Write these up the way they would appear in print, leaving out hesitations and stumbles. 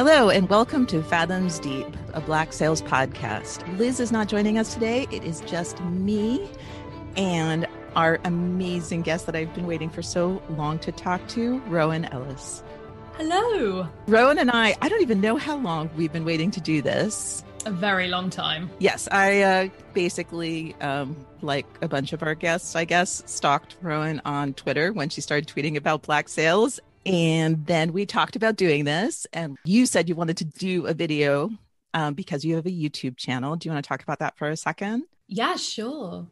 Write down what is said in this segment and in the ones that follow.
Hello and welcome to Fathoms Deep, a Black Sales podcast. Liz is not joining us today. It is just me and our amazing guest that I've been waiting for so long to talk to, Rowan Ellis. Hello. Rowan and I don't even know how long we've been waiting to do this. A very long time. Yes, I basically, like a bunch of our guests, I guess, stalked Rowan on Twitter when she started tweeting about Black Sales. And then we talked about doing this. And you said you wanted to do a video because you have a YouTube channel. Do you want to talk about that for a second? Yeah, sure.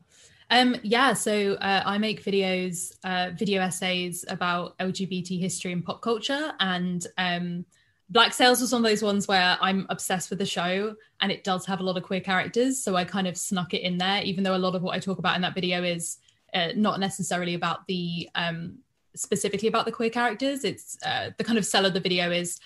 So I make videos, video essays about LGBT history and pop culture. And Black Sales was one of those ones where I'm obsessed with the show and it does have a lot of queer characters. So I kind of snuck it in there, even though a lot of what I talk about in that video is not necessarily about the specifically about the queer characters. It's the kind of sell of the video is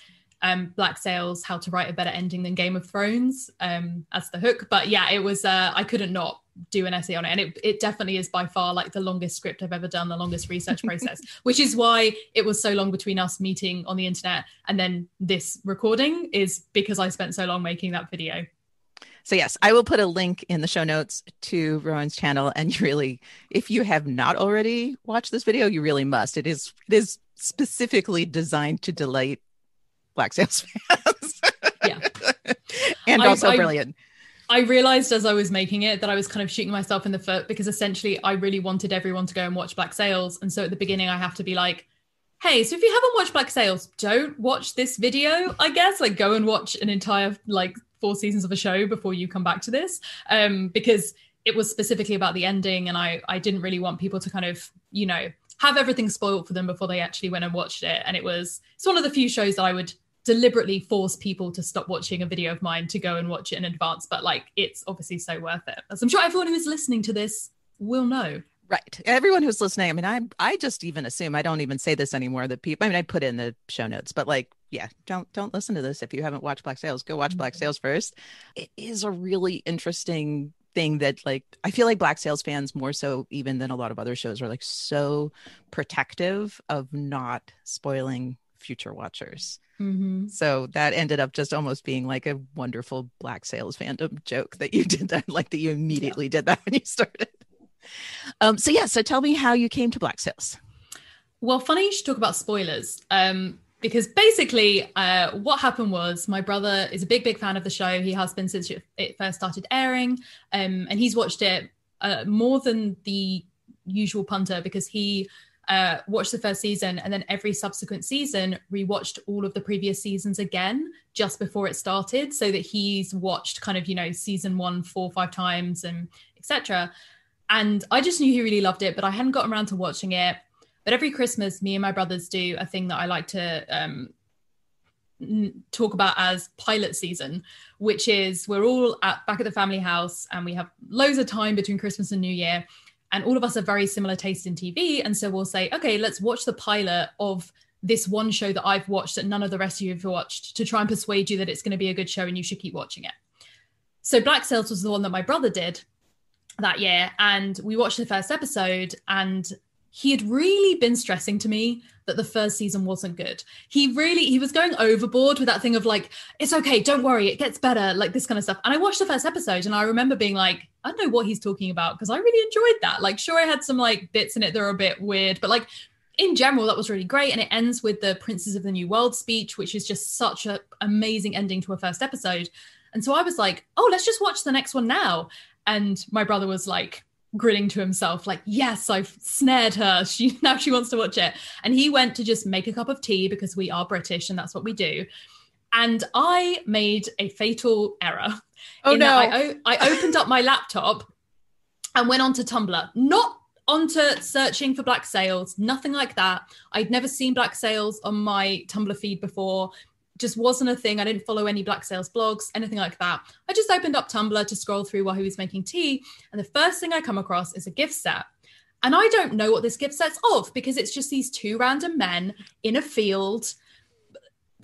Black Sales, how to write a better ending than Game of Thrones as the hook. But yeah, it was, I couldn't not do an essay on it. And it definitely is by far like the longest script I've ever done, the longest research process, which is why it was so long between us meeting on the internet and then this recording, is because I spent so long making that video. So yes, I will put a link in the show notes to Rowan's channel. And you really, if you have not already watched this video, you really must. It is specifically designed to delight Black Sales fans. Yeah. And also brilliant. I realized as I was making it that I was kind of shooting myself in the foot because essentially I really wanted everyone to go and watch Black Sales. And so at the beginning I have to be like, hey, so if you haven't watched Black Sales, don't watch this video, I guess. Like go and watch an entire 4 seasons of a show before you come back to this. Because it was specifically about the ending and I didn't really want people to kind of, have everything spoiled for them before they actually went and watched it. And it's one of the few shows that I would deliberately force people to stop watching a video of mine to go and watch it in advance. But it's obviously so worth it. As I'm sure everyone who is listening to this will know. Right. Everyone who's listening, I mean, I just even assume, I don't even say this anymore, that people, I mean, I put in the show notes, but don't listen to this if you haven't watched Black Sales. Go watch Black Sales first. It is a really interesting thing that I feel like Black Sales fans, more so even than a lot of other shows, are so protective of not spoiling future watchers. Mm-hmm. So that ended up just almost being like a wonderful Black Sales fandom joke that you did that, that you immediately did that when you started. So tell me how you came to Black Sales. Well, funny you should talk about spoilers. Because basically what happened was my brother is a big fan of the show. He has been since it first started airing. And he's watched it more than the usual punter because he watched the first season and then every subsequent season rewatched all of the previous seasons again just before it started, so that he's watched kind of, season 1 4 or 5 times and etc. And I just knew he really loved it, but I hadn't gotten around to watching it. But every Christmas, me and my brothers do a thing that I like to talk about as pilot season, which is we're all back at the family house and we have loads of time between Christmas and New Year. And all of us have very similar taste in TV. And so we'll say, okay, let's watch the pilot of this one show that I've watched that none of the rest of you have watched, to try and persuade you that it's going to be a good show and you should keep watching it. So Black Sales was the one that my brother did that year. And we watched the first episode and he had really been stressing to me that the first season wasn't good. He was going overboard with that thing of it's okay, don't worry, it gets better, this kind of stuff. And I watched the first episode and I remember being I don't know what he's talking about, because I really enjoyed that. Sure, I had some bits in it that are a bit weird, but in general, that was really great. And it ends with the Princes of the New World speech, which is just such an amazing ending to a first episode. And so I was oh, let's just watch the next one now. And my brother was grinning to himself, yes, I've snared her. Now she wants to watch it. And he went to just make a cup of tea because we are British and that's what we do. And I made a fatal error. Oh, no. I opened up my laptop and went onto Tumblr, not onto searching for Black Sales, nothing like that. I'd never seen Black Sales on my Tumblr feed before. Just wasn't a thing. I didn't follow any Black Sales blogs, anything like that. I just opened up Tumblr to scroll through while he was making tea. And the first thing I come across is a gift set. And I don't know what this gift set's of, because it's just these 2 random men in a field,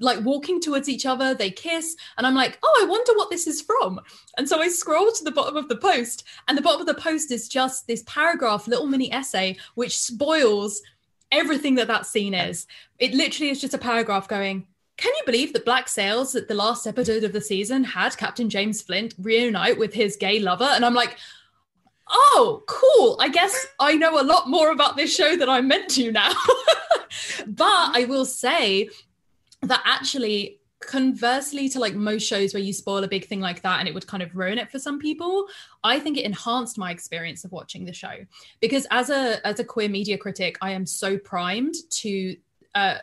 walking towards each other. They kiss. And I'm oh, I wonder what this is from. And so I scroll to the bottom of the post, and the bottom of the post is just this paragraph, little mini essay, which spoils everything that scene is. It literally is just a paragraph going, can you believe that Black Sails, at the last episode of the season, had Captain James Flint reunite with his gay lover? And I'm like, oh, cool. I guess I know a lot more about this show than I'm meant to now. But I will say that actually, conversely to like most shows where you spoil a big thing like that and it would kind of ruin it for some people, I think it enhanced my experience of watching the show. Because as a queer media critic, I am so primed to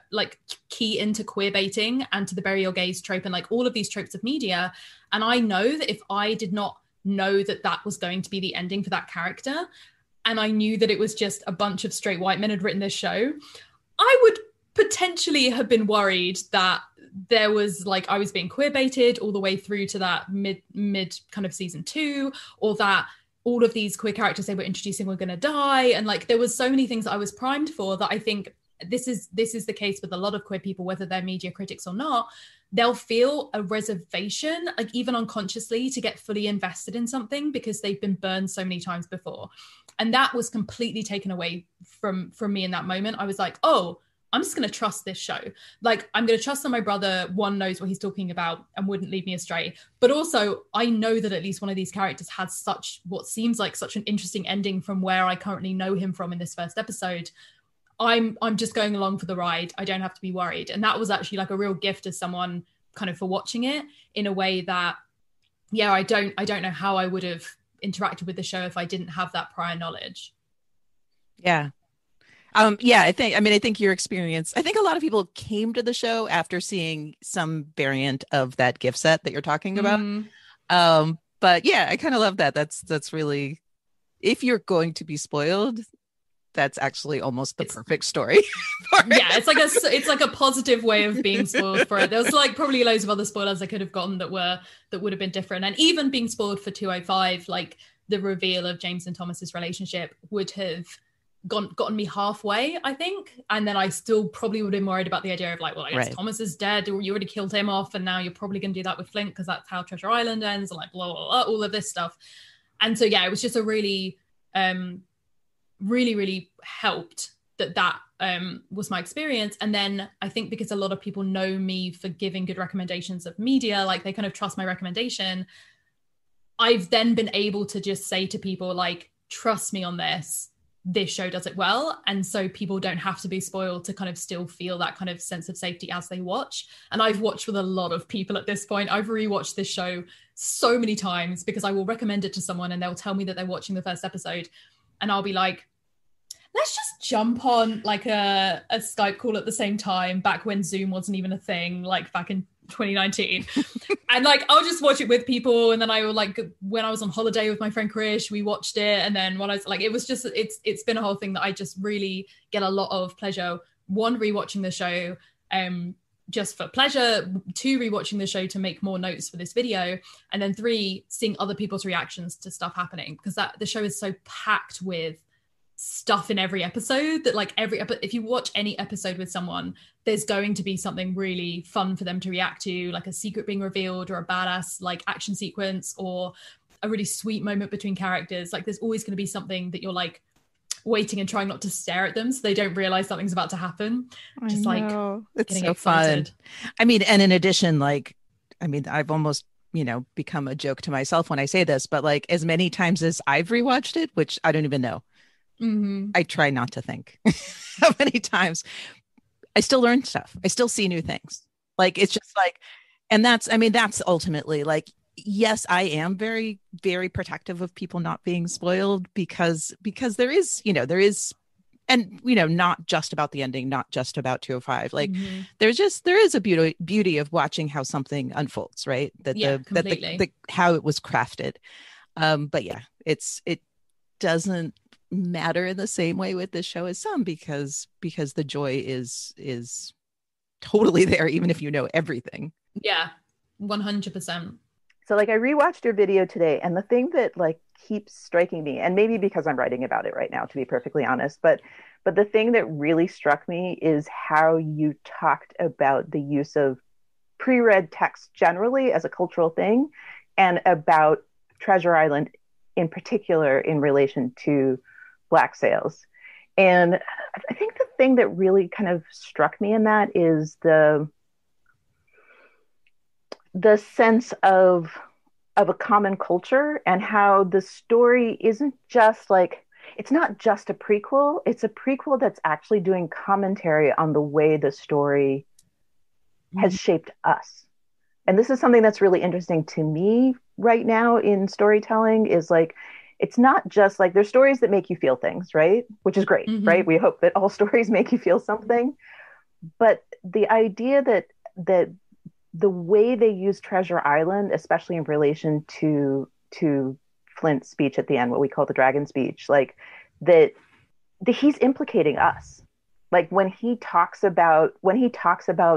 like key into queer baiting and to the bury your gays trope and like all of these tropes of media. And I know that if I did not know that that was going to be the ending for that character, and I knew that it was just a bunch of straight white men had written this show, I would potentially have been worried that there was like I was being queer baited all the way through to that mid kind of season 2, or that all of these queer characters they were introducing were going to die. And like there was so many things that I was primed for that I think this is the case with a lot of queer people, whether they're media critics or not. They'll feel a reservation, like even unconsciously, to get fully invested in something because they've been burned so many times before. And that was completely taken away from me in that moment. I was like, oh, I'm just going to trust this show. Like, I'm going to trust that my brother, one, knows what he's talking about and wouldn't lead me astray. But also, I know that at least one of these characters has such, what seems like such an interesting ending from where I currently know him from in this first episode. I'm just going along for the ride. I don't have to be worried. And that was actually like a real gift as someone kind of for watching it in a way that, yeah, I don't know how I would have interacted with the show if I didn't have that prior knowledge. Yeah. Yeah, I think your experience, I think a lot of people came to the show after seeing some variant of that gift set that you're talking about. But yeah, I kind of love that. That's really, if you're going to be spoiled, that's actually almost the perfect story. Yeah, it's like a positive way of being spoiled for it. There was like probably loads of other spoilers I could have gotten that would have been different. And even being spoiled for 205, like the reveal of James and Thomas's relationship would have gotten me halfway, I think. And then I still probably would have been worried about the idea of like, well, I guess Thomas is dead, or you already killed him off, and now you're probably going to do that with Flint because that's how Treasure Island ends, and like blah, blah, blah, all of this stuff. And so, yeah, it was just a really, really helped that was my experience. And then I think because a lot of people know me for giving good recommendations of media, like they kind of trust my recommendation, I've then been able to just say to people like, trust me on this show does it well. And so people don't have to be spoiled to kind of still feel that kind of sense of safety as they watch. And I've watched with a lot of people at this point. I've rewatched this show so many times because I will recommend it to someone and they'll tell me that they're watching the first episode, and I'll be like, let's just jump on like a Skype call at the same time, back when Zoom wasn't even a thing, like back in 2019. And like I'll just watch it with people, and then I will like, when I was on holiday with my friend Krish, we watched it, and then when I was like, it was just it's been a whole thing that I just really get a lot of pleasure, one, rewatching the show just for pleasure, two, rewatching the show to make more notes for this video, and then three, seeing other people's reactions to stuff happening, because the show is so packed with stuff in every episode that like if you watch any episode with someone, there's going to be something really fun for them to react to, like a secret being revealed or a badass like action sequence or a really sweet moment between characters. Like there's always going to be something that you're like waiting and trying not to stare at them so they don't realize something's about to happen. Just like it's so excited. Fun. I mean, and in addition, like, I mean, I've almost become a joke to myself when I say this, but like as many times as I've rewatched it, which I don't even know, I try not to think how many times I still learn stuff. I still see new things. Like, it's just like, and that's ultimately like, yes, I am very, very protective of people not being spoiled because there is, and, not just about the ending, not just about 205. Like there is a beauty of watching how something unfolds, right? That how it was crafted. But yeah, it doesn't matter in the same way with this show as some, because the joy is totally there, even if you know everything. Yeah, 100%. So like I rewatched your video today, and the thing that like keeps striking me, and maybe because I'm writing about it right now, to be perfectly honest, but the thing that really struck me is how you talked about the use of pre-read text generally as a cultural thing, and about Treasure Island in particular in relation to Black Sails. And I think the thing that really kind of struck me in that is the the sense of a common culture, and how the story isn't just like, it's not just a prequel, it's a prequel that's actually doing commentary on the way the story has shaped us. And this is something that's really interesting to me right now in storytelling, is like, it's not just like, there's stories that make you feel things, right? Which is great, right? We hope that all stories make you feel something. But the idea that the way they use Treasure Island, especially in relation to Flint's speech at the end, what we call the dragon speech, like that he's implicating us. Like when he talks about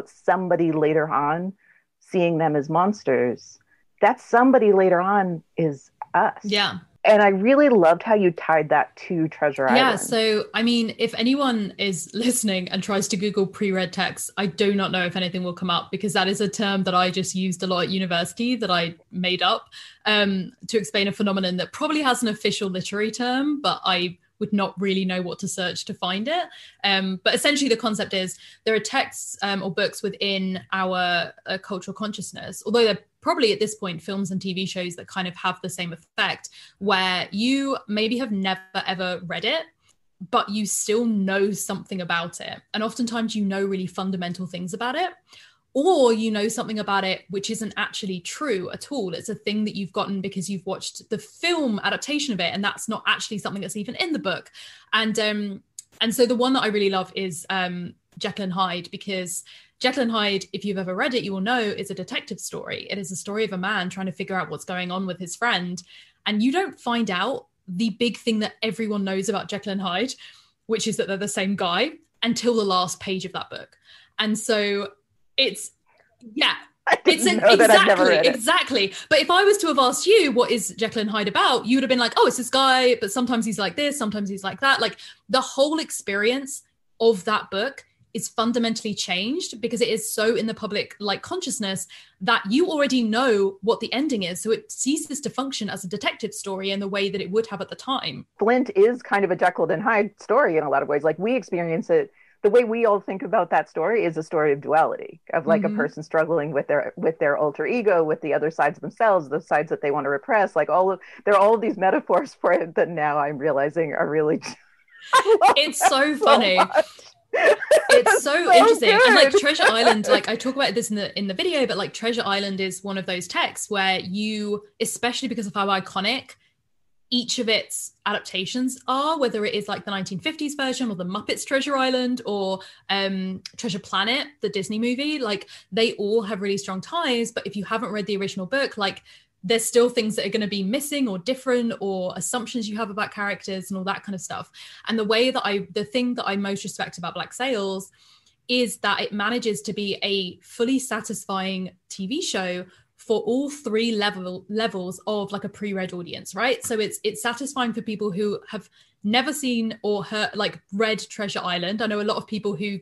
somebody later on seeing them as monsters, that somebody later on is us. Yeah. And I really loved how you tied that to Treasure Island. Yeah, so I mean, if anyone is listening and tries to Google pre-read text, I do not know if anything will come up, because that is a term that I just used a lot at university that I made up to explain a phenomenon that probably has an official literary term, but I would not really know what to search to find it. But essentially the concept is there are texts or books within our cultural consciousness, although they're probably at this point films and TV shows that kind of have the same effect, where you maybe have never ever read it, but you still know something about it. And oftentimes you know really fundamental things about it, or you know something about it which isn't actually true at all. It's a thing that you've gotten because you've watched the film adaptation of it, and that's not actually something that's even in the book. And so the one that I really love is Jekyll and Hyde, because Jekyll and Hyde, if you've ever read it, you will know, is a detective story. It is a story of a man trying to figure out what's going on with his friend. And you don't find out the big thing that everyone knows about Jekyll and Hyde, which is that they're the same guy, until the last page of that book. And so it's, yeah, exactly. But if I was to have asked you, what is Jekyll and Hyde about? You would have been like, oh, it's this guy, but sometimes he's like this, sometimes he's like that. Like the whole experience of that book is fundamentally changed because it is so in the public like consciousness that you already know what the ending is. So it ceases to function as a detective story in the way that it would have at the time. Flint is kind of a Jekyll and Hyde story in a lot of ways. Like we experience it, the way we all think about that story is a story of duality, of like a person struggling with their alter ego, with the other sides of themselves, the sides that they want to repress. Like there are all of these metaphors for it that now I'm realizing are really it's so funny. It's so interesting. Good. And like Treasure Island, like I talk about this in the video, but like Treasure Island is one of those texts where you, especially because of how iconic each of its adaptations are, whether it is like the 1950s version or the Muppets Treasure Island or Treasure Planet, the Disney movie, like they all have really strong ties. But if you haven't read the original book, like there's still things that are going to be missing or different, or assumptions you have about characters and all that kind of stuff. And the thing that I most respect about Black Sails is that it manages to be a fully satisfying TV show for all three levels of like a pre-read audience, right? So it's satisfying for people who have never seen or heard, like read Treasure Island. I know a lot of people who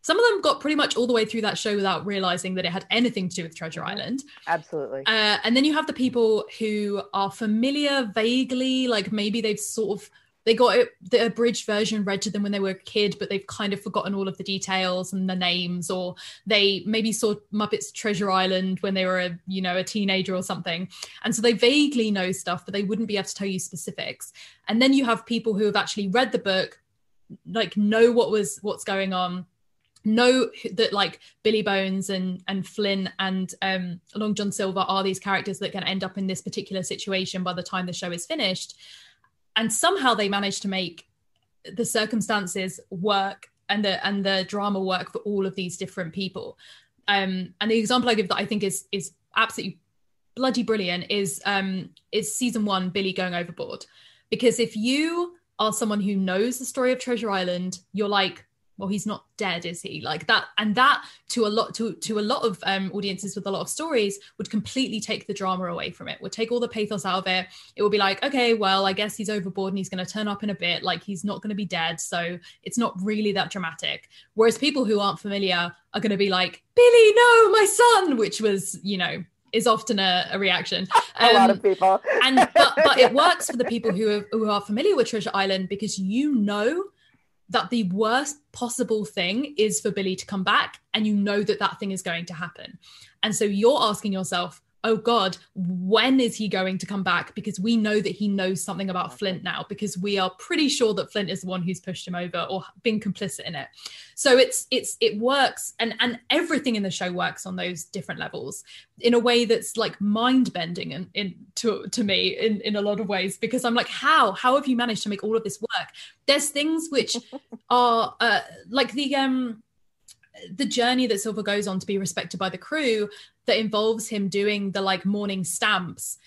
some of them got pretty much all the way through that show without realizing that it had anything to do with Treasure Island. Absolutely. And then you have the people who are familiar vaguely, like maybe they got the abridged version read to them when they were a kid, but they've kind of forgotten all of the details and the names, or they maybe saw Muppets Treasure Island when they were a teenager or something. And so they vaguely know stuff, but they wouldn't be able to tell you specifics. And then you have people who have actually read the book, like know what's going on, know that like Billy Bones and Flynn and Long John Silver are these characters that can end up in this particular situation by the time the show is finished. And somehow they manage to make the circumstances work and the drama work for all of these different people. And the example I give that I think is absolutely bloody brilliant is season 1, Billy going overboard. Because if you are someone who knows the story of Treasure Island, you're like, well, he's not dead, is he? Like that, and that to a lot of audiences with a lot of stories would completely take the drama away from it, would take all the pathos out of it. It would be like, okay, well, I guess he's overboard and he's going to turn up in a bit, like he's not going to be dead, so it's not really that dramatic. Whereas people who aren't familiar are going to be like, Billy, no, my son, which was, is often a reaction. A lot of people. But it works for the people who are familiar with Treasure Island, because you know that the worst possible thing is for Billy to come back, and you know that thing is going to happen. And so you're asking yourself, oh God, when is he going to come back? Because we know that he knows something about Flint now, because we are pretty sure that Flint is the one who's pushed him over or been complicit in it. So it works, and everything in the show works on those different levels in a way that's like mind-bending to me in a lot of ways, because I'm like, how have you managed to make all of this work? There's things which are like the journey that Silver goes on to be respected by the crew, that involves him doing the like morning stamps.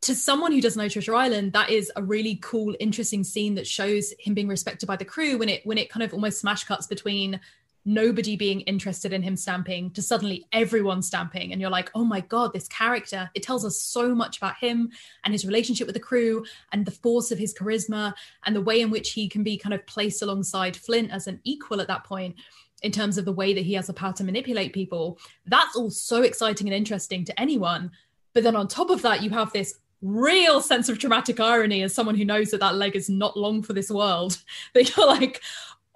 To someone who doesn't know Treasure Island, that is a really cool, interesting scene that shows him being respected by the crew, when it kind of almost smash cuts between nobody being interested in him stamping to suddenly everyone stamping. And you're like, oh my God, this character, it tells us so much about him and his relationship with the crew and the force of his charisma and the way in which he can be kind of placed alongside Flint as an equal at that point, in terms of the way that he has the power to manipulate people. That's all so exciting and interesting to anyone. But then on top of that, you have this real sense of dramatic irony as someone who knows that leg is not long for this world, that you're like,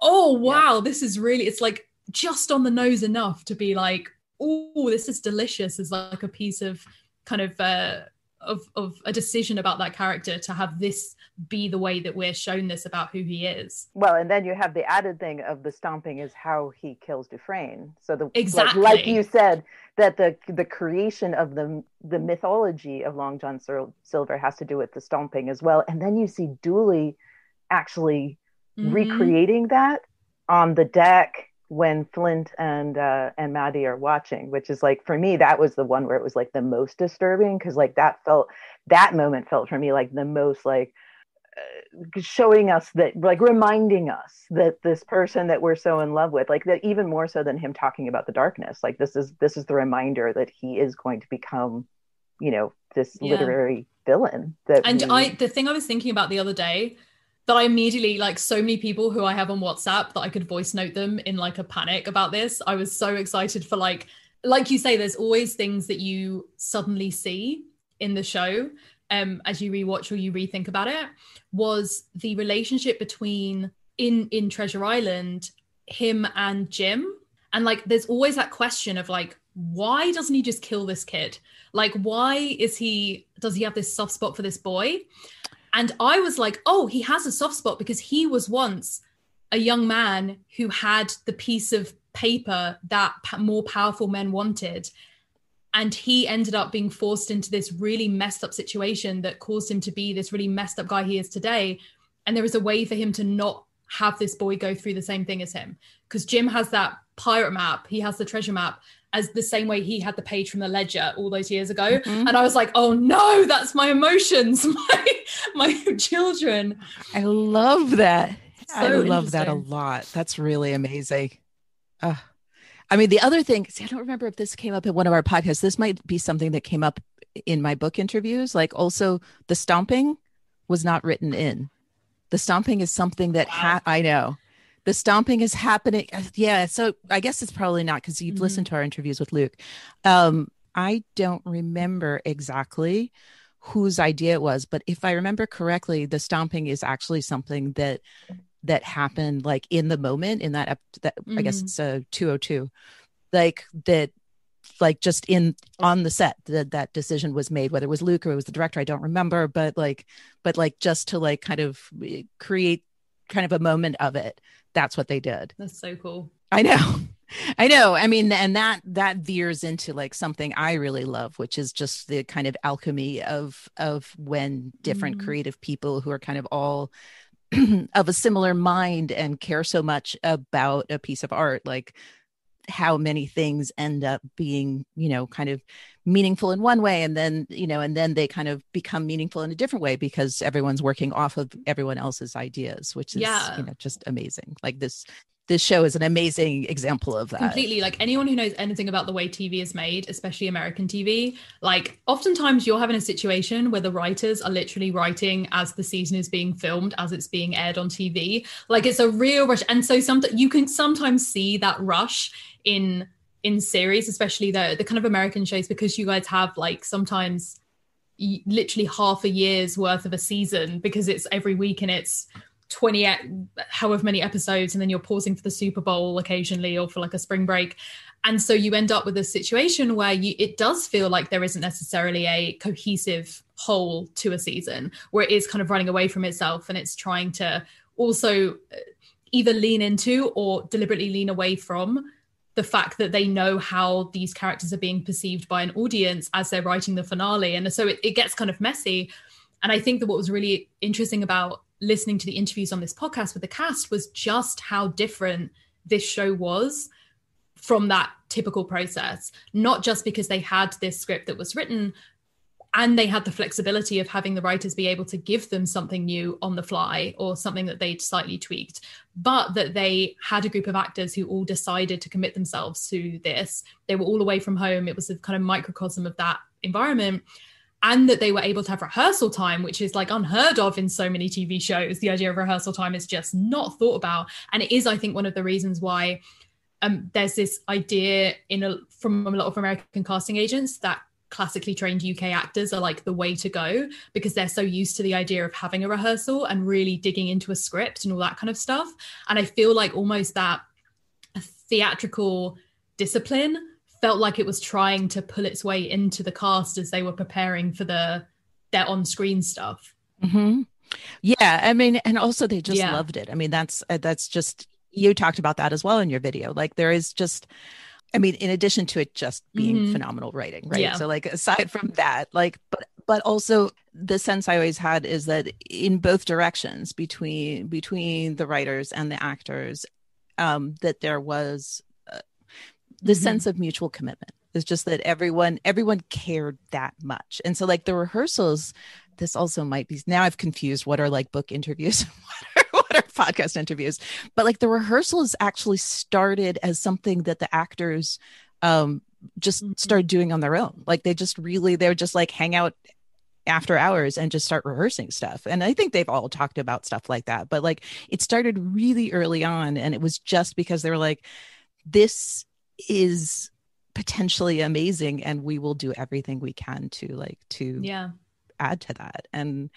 oh, wow, this is really, it's like just on the nose enough to be like, oh, this is delicious, as like a piece of kind of a decision about that character to have this be the way that we're shown this about who he is. Well, and then you have the added thing of the stomping is how he kills Dufresne. So exactly, like you said, that the creation of the mythology of Long John Silver has to do with the stomping as well. And then you see Dooley actually recreating that on the deck when Flint and Maddie are watching, which is like, for me, that was the one where it was like the most disturbing, because like that moment felt for me like the most like showing us that, like reminding us that this person that we're so in love with, like that even more so than him talking about the darkness, like this is the reminder that he is going to become, this literary villain. The thing I was thinking about the other day, that I immediately, like so many people who I have on WhatsApp that I could voice note them in like a panic about this. I was so excited for like you say, there's always things that you suddenly see in the show as you rewatch or you rethink about it, was the relationship between in Treasure Island, him and Jim. And like, there's always that question of like, why doesn't he just kill this kid? Like, why does he have this soft spot for this boy? And I was like, oh, he has a soft spot because he was once a young man who had the piece of paper that more powerful men wanted. And he ended up being forced into this really messed up situation that caused him to be this really messed up guy he is today. And there is a way for him to not have this boy go through the same thing as him. Because Jim has that pirate map, he has the treasure map, as the same way he had the page from the ledger all those years ago. And I was like, oh no, that's my emotions, my children. I love that. I love that a lot. That's really amazing. I mean, the other thing, I don't remember if this came up in one of our podcasts. This might be something that came up in my book interviews. Like, also, the stomping was not written in. The stomping is something that I know. The stomping is happening. Yeah. So I guess it's probably not, because you've listened to our interviews with Luke. I don't remember exactly whose idea it was, but if I remember correctly, the stomping is actually something that happened like in the moment in that I guess it's 202, like that, like just on the set that decision was made, whether it was Luke or it was the director, I don't remember, but just to like kind of create kind of a moment of it. That's what they did. That's so cool. I know. I mean, and that veers into like something I really love, which is just the kind of alchemy of when different creative people who are kind of all of a similar mind and care so much about a piece of art, like how many things end up being, kind of meaningful in one way, and then they kind of become meaningful in a different way because everyone's working off of everyone else's ideas, which is just amazing. Like this show is an amazing example of that. Completely. Like, anyone who knows anything about the way TV is made, especially American TV, like oftentimes you're having a situation where the writers are literally writing as the season is being filmed, as it's being aired on TV. Like, it's a real rush. And so you can sometimes see that rush in series, especially the kind of American shows, because you guys have like sometimes literally half a year's worth of a season, because it's every week and it's 20 however many episodes, and then you're pausing for the Super Bowl occasionally or for like a spring break. And so you end up with a situation where it does feel like there isn't necessarily a cohesive whole to a season, where it is kind of running away from itself, and it's trying to also either lean into or deliberately lean away from the fact that they know how these characters are being perceived by an audience as they're writing the finale. And so it gets kind of messy. And I think that what was really interesting about listening to the interviews on this podcast with the cast was just how different this show was from that typical process, not just because they had this script that was written and they had the flexibility of having the writers be able to give them something new on the fly or something that they'd slightly tweaked, but that they had a group of actors who all decided to commit themselves to this. They were all away from home. It was a kind of microcosm of that environment. And that they were able to have rehearsal time, which is like unheard of in so many TV shows. The idea of rehearsal time is just not thought about. And it is, I think, one of the reasons why there's this idea from a lot of American casting agents that classically trained UK actors are like the way to go, because they're so used to the idea of having a rehearsal and really digging into a script and all that kind of stuff. And I feel like almost that theatrical discipline felt like it was trying to pull its way into the cast as they were preparing for their on-screen stuff. Mm-hmm. Yeah, I mean, and also they just loved it. I mean, that's just, you talked about that as well in your video. Like there is just, I mean, in addition to it just being phenomenal writing, right? So like aside from that, like, but also the sense I always had is that in both directions between the writers and the actors, that there was the sense of mutual commitment. It's just that everyone cared that much. And so like the rehearsals, this also might be, now I've confused what are like book interviews and what are podcast interviews, but like the rehearsals actually started as something that the actors just started doing on their own. Like they would just like hang out after hours and just start rehearsing stuff. And I think they've all talked about stuff like that, but like it started really early on. And it was just because they were like, this is potentially amazing and we will do everything we can to add to that. And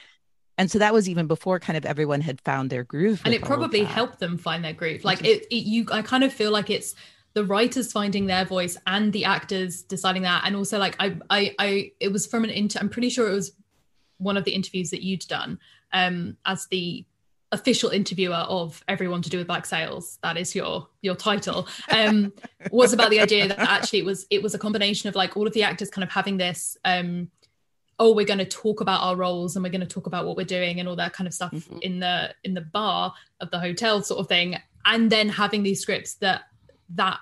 so that was even before kind of everyone had found their groove, and it probably helped them find their groove. Like I kind of feel like it's the writers finding their voice and the actors deciding that. And also like it was from I'm pretty sure it was one of the interviews that you'd done as the official interviewer of Everyone to Do with Black Sails, that is your title, was about the idea that actually it was a combination of like all of the actors kind of having this we're going to talk about our roles and we're going to talk about what we're doing and all that kind of stuff in the bar of the hotel sort of thing, and then having these scripts that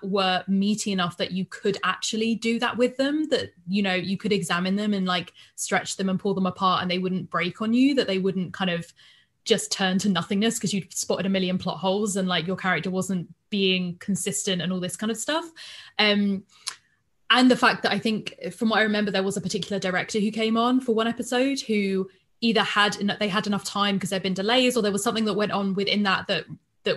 were meaty enough that you could actually do that with them, that you could examine them and like stretch them and pull them apart and they wouldn't break on you, that they wouldn't kind of just turn to nothingness because you'd spotted a million plot holes and like your character wasn't being consistent and all this kind of stuff. And the fact that I think, from what I remember, there was a particular director who came on for one episode who either had enough time because there'd been delays, or there was something that went on within that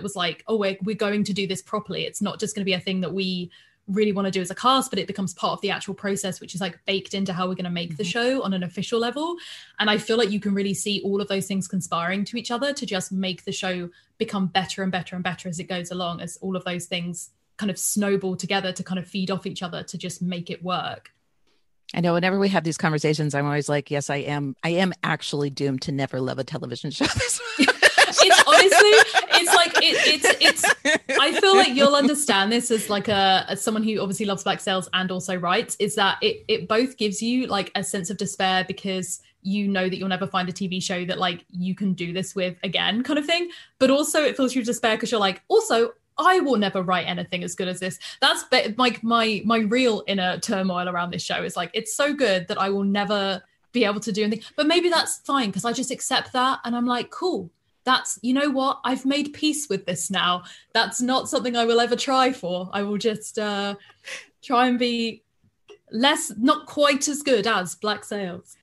was like, oh, we're going to do this properly. It's not just going to be a thing that we really want to do as a cast, but it becomes part of the actual process, which is like baked into how we're going to make the show on an official level. And I feel like you can really see all of those things conspiring to each other to just make the show become better and better and better as it goes along, as all of those things kind of snowball together to kind of feed off each other to just make it work. I know whenever we have these conversations, I'm always like, yes, I am actually doomed to never love a television show this way. It's honestly, it's like it's I feel like you'll understand this as like as someone who obviously loves Black Sails and also writes, is that it both gives you like a sense of despair because you know that you'll never find a TV show that like you can do this with again kind of thing, but also it fills you with despair because you're like, also I will never write anything as good as this. That's like my real inner turmoil around this show is like, it's so good that I will never be able to do anything, but maybe that's fine because I just accept that and I'm like, cool. That's, you know what, I've made peace with this now. That's not something I will ever try for. I will just try and be not quite as good as Black Sails.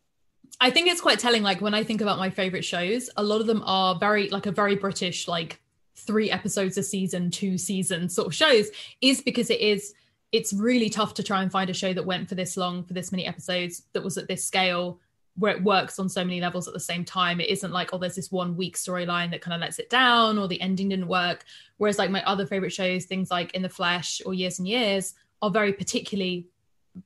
I think it's quite telling, like when I think about my favorite shows, a lot of them are very British, like 3 episodes a season, 2 seasons sort of shows, is because it's really tough to try and find a show that went for this long, for this many episodes, that was at this scale, where it works on so many levels at the same time. It isn't like, oh, there's this one weak storyline that kind of lets it down, or the ending didn't work. Whereas like my other favorite shows, things like In the Flesh or Years and Years, are very particularly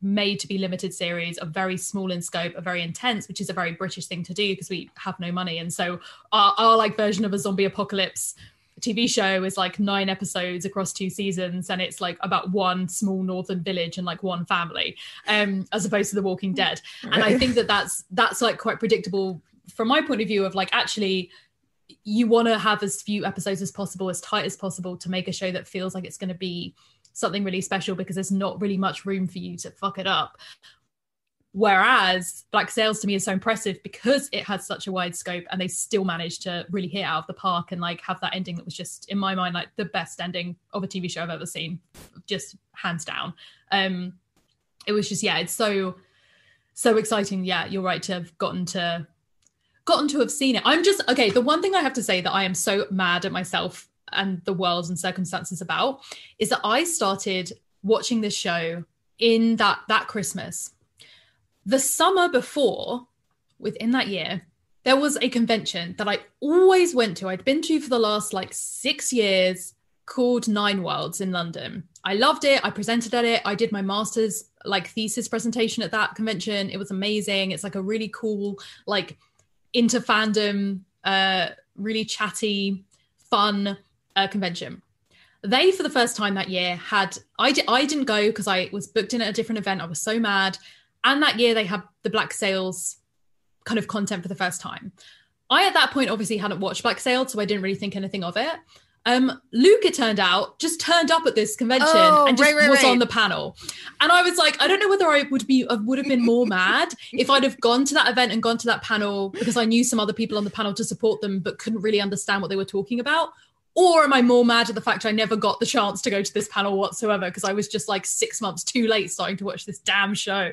made to be limited series, are very small in scope, are very intense, which is a very British thing to do because we have no money. And so our like version of a zombie apocalypse TV show is like 9 episodes across 2 seasons, and it's like about one small northern village and like one family, as opposed to The Walking Dead. Right. And I think that that's like quite predictable from my point of view of like, actually you want to have as few episodes as possible, as tight as possible, to make a show that feels like it's going to be something really special, because there's not really much room for you to fuck it up. Whereas Black Sails to me is so impressive because it has such a wide scope, and they still managed to really hit out of the park and like have that ending that was just, in my mind, like the best ending of a TV show I've ever seen, just hands down. It was just, yeah, it's so exciting. Yeah, you're right to have gotten to have seen it. I'm just, okay, the one thing I have to say that I am so mad at myself and the world and circumstances about is that I started watching this show in that Christmas. The summer before, within that year, there was a convention that I always went to. I'd been to for the last like 6 years, called Nine Worlds in London. I loved it. I presented at it. I did my master's like thesis presentation at that convention. It was amazing. It's like a really cool, like into fandom, really chatty, fun convention. They, for the first time that year, I didn't go because I was booked in at a different event. I was so mad. And that year they had the Black Sails kind of content for the first time. I, at that point, obviously hadn't watched Black Sails, so I didn't really think anything of it. Luke, it turned out, just turned up at this convention and just was on the panel. And I was like, I don't know whether I would have been more mad if I'd have gone to that event and gone to that panel because I knew some other people on the panel to support them, but couldn't really understand what they were talking about. Or am I more mad at the fact I never got the chance to go to this panel whatsoever because I was just like 6 months too late starting to watch this damn show?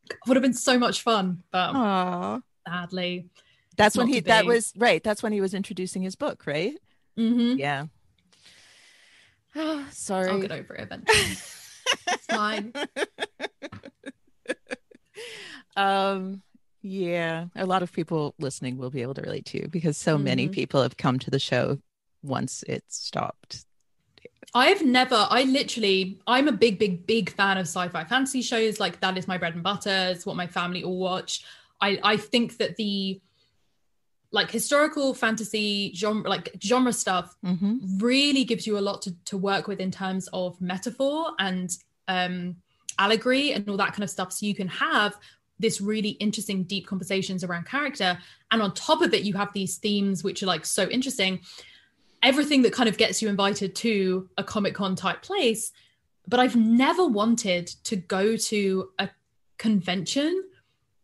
It would have been so much fun, but sadly. That's when that's when he was introducing his book, right? Mm-hmm. Yeah. Oh, sorry. I'll get over it eventually. It's fine. Yeah, a lot of people listening will be able to relate to, because so many people have come to the show once it stopped. I'm a big fan of sci-fi fantasy shows. Like, that is my bread and butter. It's what my family all watch. I think that the like historical fantasy genre stuff really gives you a lot to work with in terms of metaphor and allegory and all that kind of stuff. So you can have this really interesting, deep conversations around character. And on top of it, you have these themes, which are like so interesting. Everything that kind of gets you invited to a Comic-Con type place. But I've never wanted to go to a convention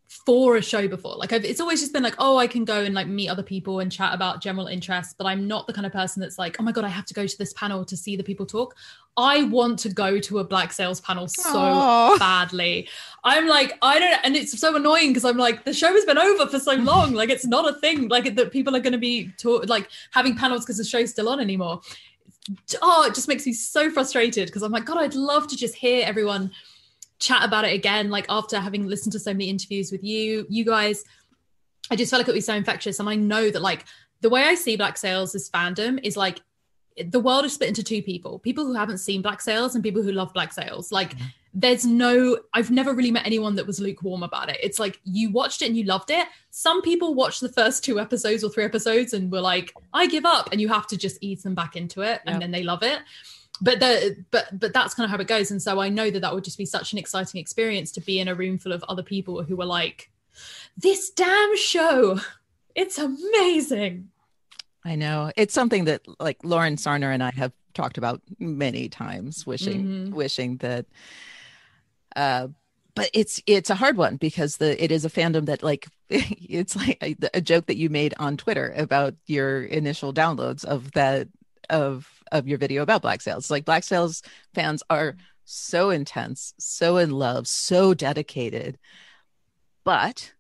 for a show before. Like, it's always just been like, oh, I can go and like meet other people and chat about general interests, but I'm not the kind of person that's like, oh my God, I have to go to this panel to see the people talk. I want to go to a Black Sails panel so badly. I'm like, I don't, and it's so annoying because I'm like, the show has been over for so long. Like, it's not a thing like that people are going to be like having panels because the show's still on anymore. It just makes me so frustrated because I'm like, God, I'd love to just hear everyone chat about it again, like after having listened to so many interviews with you guys. I just felt like it would be so infectious. And I know that like the way I see Black Sails as fandom is like the world is split into 2 people who haven't seen Black Sails and people who love Black Sails. Like I've never really met anyone that was lukewarm about it. It's like you watched it and you loved it. Some people watched the first 2 episodes or 3 episodes and were like, I give up, and you have to just ease them back into it and then they love it. But that's kind of how it goes. And so I know that would just be such an exciting experience to be in a room full of other people who were like, this damn show, it's amazing. I know. It's something that like Lauren Sarner and I have talked about many times, wishing that, but it's a hard one because it is a fandom that like, it's like a joke that you made on Twitter about your initial downloads of that, of your video about Black Sails. Like, Black Sails fans are so intense, so in love, so dedicated, but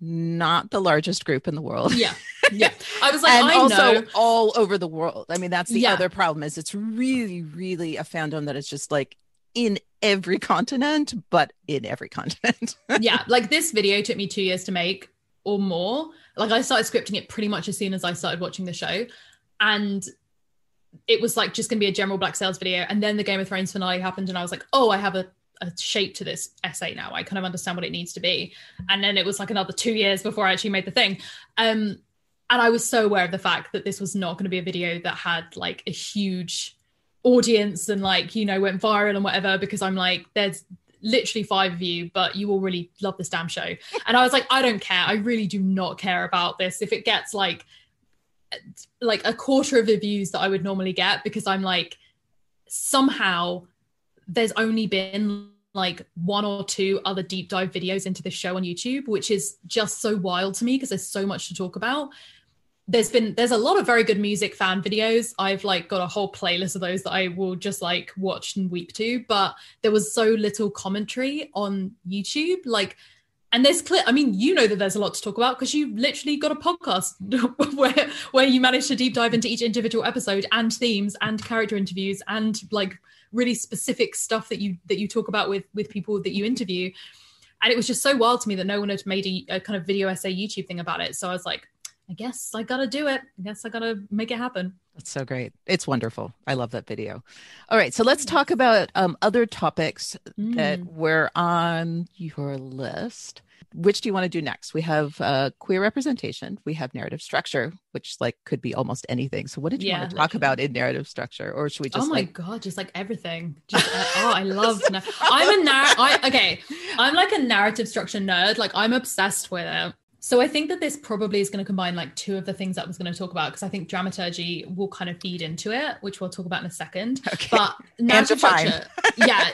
not the largest group in the world. Yeah. I was like, and I also know. all over the world. I mean, that's the other problem, is it's really, really a fandom that is just like in every continent, but in every continent. Yeah, like this video took me 2 years to make or more. Like I started scripting it pretty much as soon as I started watching the show. And it was like just going to be a general Black Sails video. And then the Game of Thrones finale happened and I was like, oh, I have a shape to this essay now. I kind of understand what it needs to be. And then it was like another 2 years before I actually made the thing. And I was so aware of the fact that this was not going to be a video that had like a huge audience and like, you know, went viral and whatever, because I'm like, there's literally 5 of you, but you all really love this damn show. And I was like, I don't care. I really do not care about this. If it gets like a quarter of the views that I would normally get, because I'm like, somehow there's only been like 1 or 2 other deep dive videos into this show on YouTube, which is just so wild to me because there's so much to talk about. There's a lot of very good music fan videos. I've like got a whole playlist of those that I will just like watch and weep to, but there was so little commentary on YouTube. Like, and there's clear, I mean, you know that there's a lot to talk about because you literally got a podcast where you managed to deep dive into each individual episode and themes and character interviews and like really specific stuff that you talk about with people that you interview. And it was just so wild to me that no one had made a kind of video essay YouTube thing about it. So I was like, I guess I gotta do it. I guess I gotta make it happen. That's so great. It's wonderful. I love that video. All right, so let's talk about other topics that were on your list. Which do you want to do next? We have queer representation. We have narrative structure, which like could be almost anything. So what did you want to talk about in narrative structure? Or should we just God, just like everything. Just, I love I'm like a narrative structure nerd. Like I'm obsessed with it. So I think that this probably is going to combine like 2 of the things that I was going to talk about, because I think dramaturgy will kind of feed into it, which we'll talk about in a second. Okay. But narrative structure,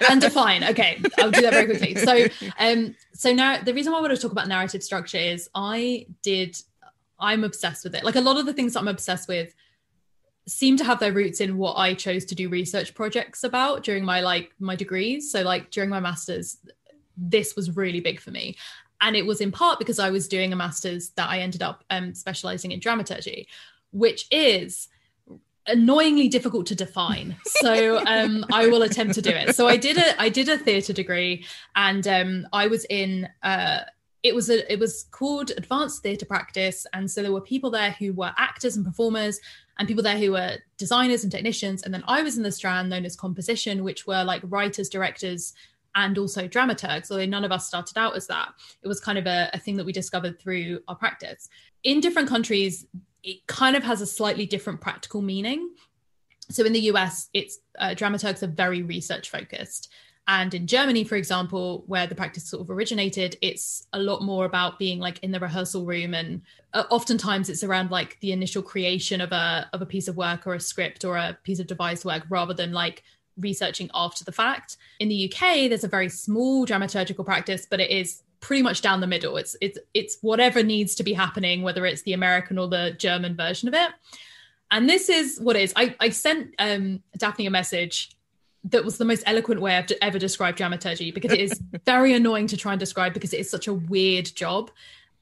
and define. Okay, I'll do that very quickly. So now the reason why I want to talk about narrative structure is I'm obsessed with it. Like a lot of the things that I'm obsessed with seem to have their roots in what I chose to do research projects about during my degrees. So like during my master's, this was really big for me. And it was in part because I was doing a master's that I ended up specializing in dramaturgy, which is annoyingly difficult to define. So I will attempt to do it. So I did a theatre degree, and I was in it was called Advanced Theatre Practice. And so there were people there who were actors and performers, and people there who were designers and technicians. And then I was in the strand known as composition, which were like writers, directors, and also dramaturgs, although none of us started out as that. It was kind of a thing that we discovered through our practice. In different countries, it kind of has a slightly different practical meaning. So in the US, it's dramaturgs are very research focused. And in Germany, for example, where the practice sort of originated, it's a lot more about being like in the rehearsal room. And oftentimes it's around like the initial creation of a piece of work or a script or a piece of devised work, rather than like researching after the fact. In the UK, there's a very small dramaturgical practice, but it is pretty much down the middle. It's whatever needs to be happening, whether it's the American or the German version of it. And this is what it is. I sent Daphne a message that was the most eloquent way I've ever described dramaturgy, because it is very annoying to try and describe because it is such a weird job.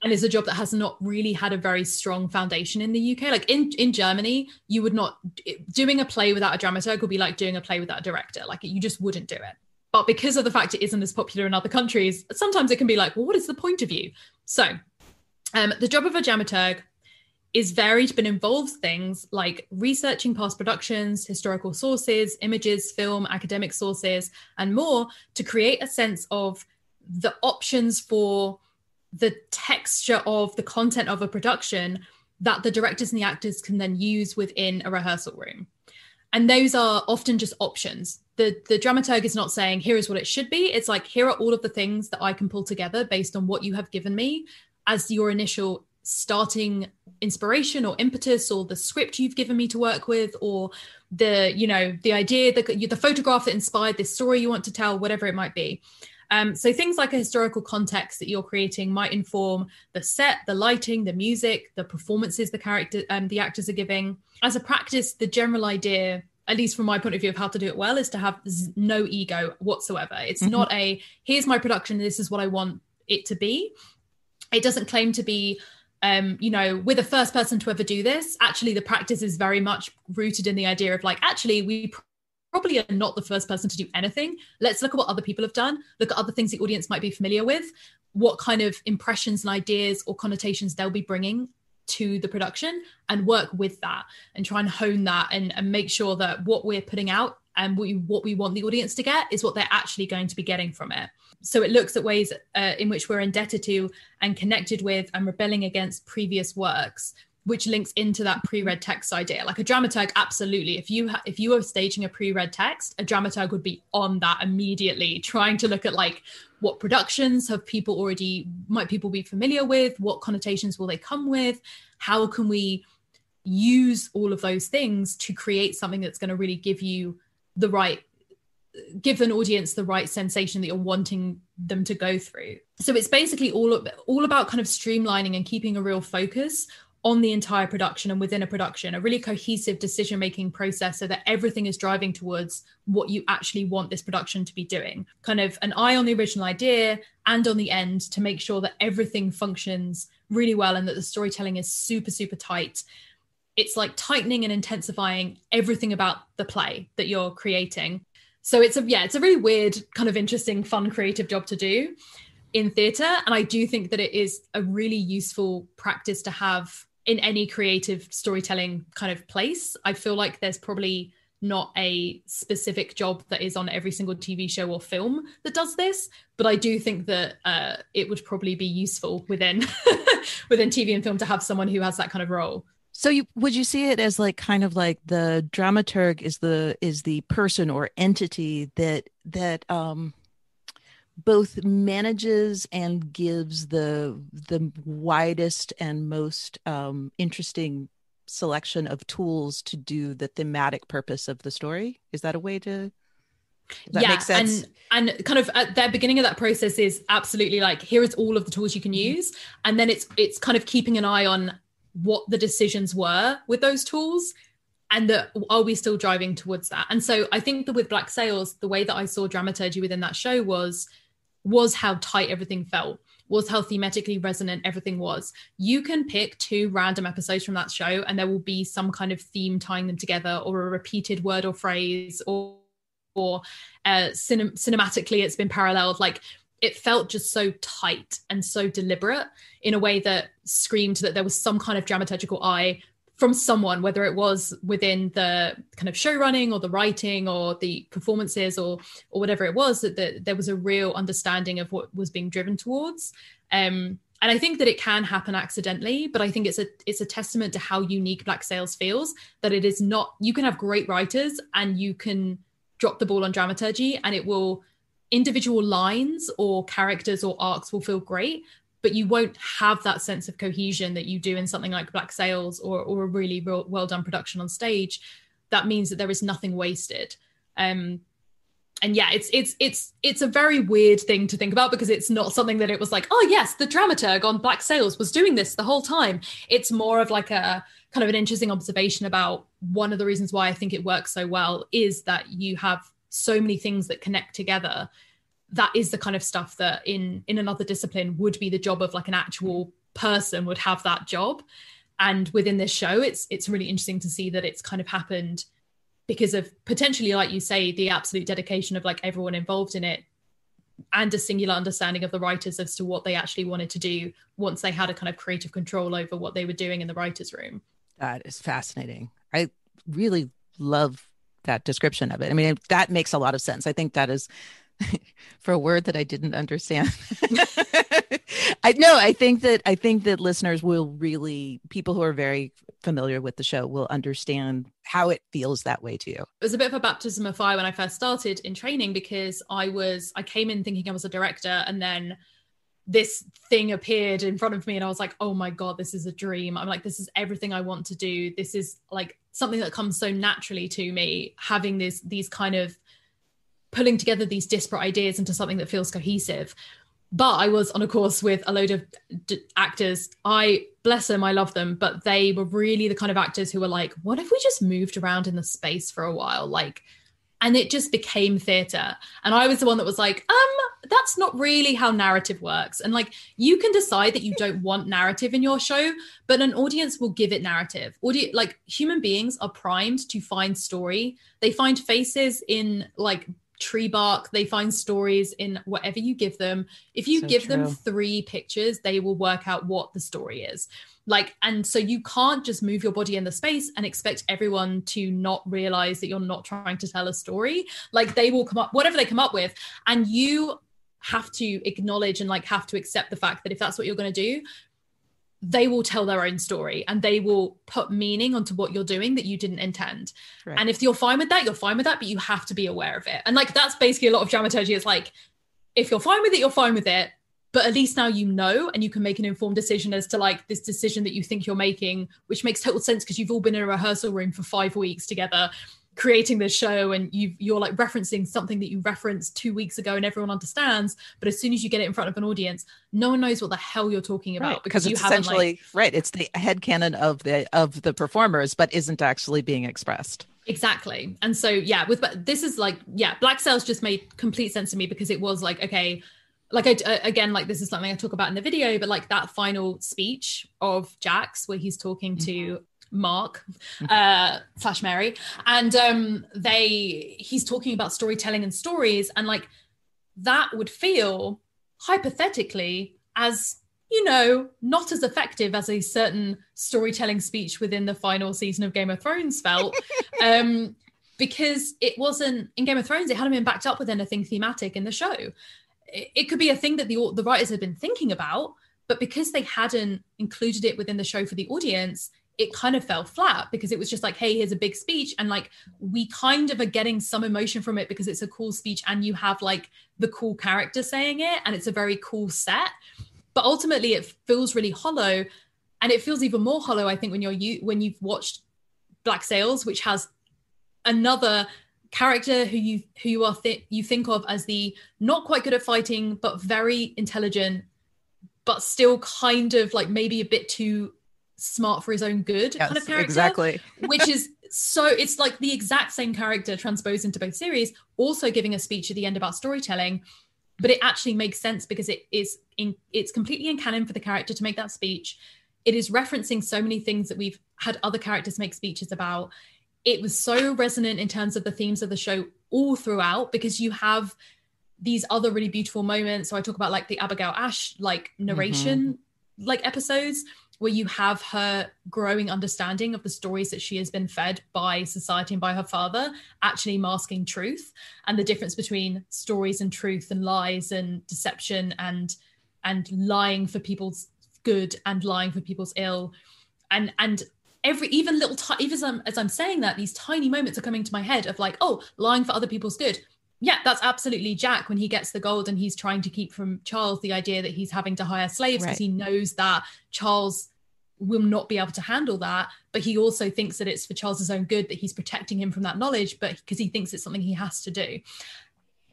And it's a job that has not really had a very strong foundation in the UK. Like in Germany, you would not, doing a play without a dramaturg would be like doing a play without a director. Like you just wouldn't do it. But because of the fact it isn't as popular in other countries, sometimes it can be like, well, what is the point of you? So the job of a dramaturg is varied, but involves things like researching past productions, historical sources, images, film, academic sources, and more, to create a sense of the options for the texture of the content of a production that the directors and the actors can then use within a rehearsal room. And those are often just options. The dramaturg is not saying, here is what it should be. It's like, here are all of the things that I can pull together based on what you have given me as your initial starting inspiration or impetus, or the script you've given me to work with, or the idea, the photograph that inspired this story you want to tell, whatever it might be. So things like a historical context that you're creating might inform the set, the lighting, the music, the performances the actors are giving. As a practice, the general idea, at least from my point of view of how to do it well, is to have no ego whatsoever. It's not here's my production, this is what I want it to be. It doesn't claim to be, we're the first person to ever do this. Actually, the practice is very much rooted in the idea of like, actually, we probably are not the first person to do anything. Let's look at what other people have done, look at other things the audience might be familiar with, what kind of impressions and ideas or connotations they'll be bringing to the production, and work with that and try and hone that and make sure that what we're putting out and what we want the audience to get is what they're actually going to be getting from it. So it looks at ways in which we're indebted to and connected with and rebelling against previous works, which links into that pre-read text idea. Like a dramaturg, absolutely. If you are staging a pre-read text, a dramaturg would be on that immediately, trying to look at like what productions might people be familiar with, what connotations will they come with, how can we use all of those things to create something that's going to really give an audience the right sensation that you're wanting them to go through. So it's basically all about kind of streamlining and keeping a real focus on the entire production, and within a production, a really cohesive decision-making process so that everything is driving towards what you actually want this production to be doing. Kind of an eye on the original idea and on the end to make sure that everything functions really well and that the storytelling is super, super tight. It's like tightening and intensifying everything about the play that you're creating. So it's a really weird, kind of interesting, fun, creative job to do in theatre. And I do think that it is a really useful practice to have in any creative storytelling kind of place. I feel like there's probably not a specific job that is on every single TV show or film that does this, but I do think that it would probably be useful within within TV and film to have someone who has that kind of role. So would you see it as like kind of like the dramaturg is the person or entity that both manages and gives the widest and most interesting selection of tools to do the thematic purpose of the story? Is that a way to... Does that make sense? And kind of at the beginning of that process is absolutely like, here is all of the tools you can use. And then it's kind of keeping an eye on what the decisions were with those tools, and are we still driving towards that? And so I think that with Black Sails, the way that I saw dramaturgy within that show was how tight everything felt, was how thematically resonant everything was. You can pick 2 random episodes from that show and there will be some kind of theme tying them together, or a repeated word or phrase, or cinematically it's been paralleled. Like, it felt just so tight and so deliberate in a way that screamed that there was some kind of dramaturgical eye from someone, whether it was within the kind of show running or the writing or the performances or whatever it was, that there was a real understanding of what was being driven towards. And I think that it can happen accidentally, but I think it's a testament to how unique Black Sails feels, that it is not, you can have great writers and you can drop the ball on dramaturgy and it will, individual lines or characters or arcs will feel great, but you won't have that sense of cohesion that you do in something like Black Sails or a really well done production on stage. That means that there is nothing wasted. And yeah, it's a very weird thing to think about, because it's not something that it was like, oh yes, the dramaturg on Black Sails was doing this the whole time. It's more of like a kind of an interesting observation about one of the reasons why I think it works so well is that you have so many things that connect together. That is the kind of stuff that in another discipline would be the job of like an actual person would have that job. And within this show, it's really interesting to see that it's kind of happened because of potentially, like you say, the absolute dedication of like everyone involved in it, and a singular understanding of the writers as to what they actually wanted to do once they had a kind of creative control over what they were doing in the writer's room. That is fascinating. I really love that description of it. I mean, that makes a lot of sense. I think that is, for a word that I didn't understand. I think that listeners will really, people who are very familiar with the show will understand how it feels that way to you. It was a bit of a baptism of fire when I first started in training, because I came in thinking I was a director, and then this thing appeared in front of me and I was like, oh my God, this is a dream. I'm like, this is everything I want to do. This is like something that comes so naturally to me, having these kind of pulling together these disparate ideas into something that feels cohesive. But I was on a course with a load of actors. I bless them, I love them, but they were really the kind of actors who were like, what if we just moved around in the space for a while? Like, and it just became theatre. And I was the one that was like, that's not really how narrative works. And like, you can decide that you don't want narrative in your show, but an audience will give it narrative. Like, human beings are primed to find story. They find faces in like tree bark. They find stories in whatever you give them. If you give them 3 pictures, they will work out what the story is. Like, and so you can't just move your body in the space and expect everyone to not realize that you're not trying to tell a story. Like, they will come up, whatever they come up with, and you have to acknowledge and like have to accept the fact that if that's what you're going to do, they will tell their own story and they will put meaning onto what you're doing that you didn't intend. Right. And if you're fine with that, you're fine with that, but you have to be aware of it. And like, that's basically a lot of dramaturgy. It's like, if you're fine with it, you're fine with it. But at least now you know, and you can make an informed decision as to like this decision that you think you're making, which makes total sense because you've all been in a rehearsal room for 5 weeks together, creating this show, and you're like referencing something that you referenced 2 weeks ago and everyone understands. But as soon as you get it in front of an audience, no one knows what the hell you're talking about, right, because it's essentially like, it's the headcanon of the performers, but isn't actually being expressed. Exactly. And so, this is like, Black Sails just made complete sense to me because it was like, okay, like again, like this is something I talk about in the video, but like that final speech of Jack's where he's talking to Mark / Mary, and he's talking about storytelling and stories, and like that would feel hypothetically as, you know, not as effective as a certain storytelling speech within the final season of Game of Thrones felt. Because it wasn't, in Game of Thrones, it hadn't been backed up with anything thematic in the show. It could be a thing that the writers had been thinking about, but because they hadn't included it within the show for the audience, it kind of fell flat because it was just like, hey, here's a big speech. And like, we kind of are getting some emotion from it because it's a cool speech and you have like the cool character saying it and it's a very cool set. But ultimately it feels really hollow, and it feels even more hollow, I think, when you've watched Black Sails, which has another character who you think of as the not quite good at fighting but very intelligent, but still kind of like maybe a bit too smart for his own good kind of character. Exactly. Which is so, it's like the exact same character transposed into both series, also giving a speech at the end about storytelling, but it actually makes sense because it's completely in canon for the character to make that speech. It is referencing so many things that we've had other characters make speeches about. It was so resonant in terms of the themes of the show all throughout, because you have these other really beautiful moments. So I talk about like the Abigail Ash like narration like episodes where you have her growing understanding of the stories that she has been fed by society and by her father actually masking truth, and the difference between stories and truth and lies and deception and lying for people's good and lying for people's ill. And even as I'm saying that, these tiny moments are coming to my head of like, oh, lying for other people's good. Yeah, that's absolutely Jack when he gets the gold and he's trying to keep from Charles the idea that he's having to hire slaves because he knows that Charles will not be able to handle that. But he also thinks that it's for Charles's own good that he's protecting him from that knowledge, but because he thinks it's something he has to do.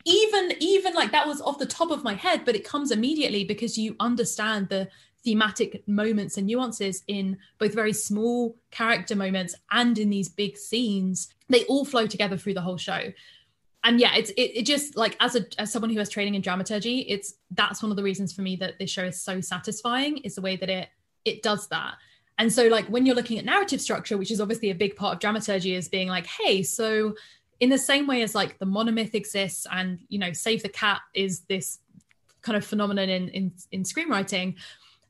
Even like that was off the top of my head, but it comes immediately because you understand the thematic moments and nuances in both very small character moments and in these big scenes. They all flow together through the whole show. And yeah, it just like as someone who has training in dramaturgy, that's one of the reasons for me that this show is so satisfying, is the way that it does that. And so like when you're looking at narrative structure, which is obviously a big part of dramaturgy, is being like, hey, so in the same way as like the monomyth exists and, you know, Save the Cat is this kind of phenomenon in screenwriting,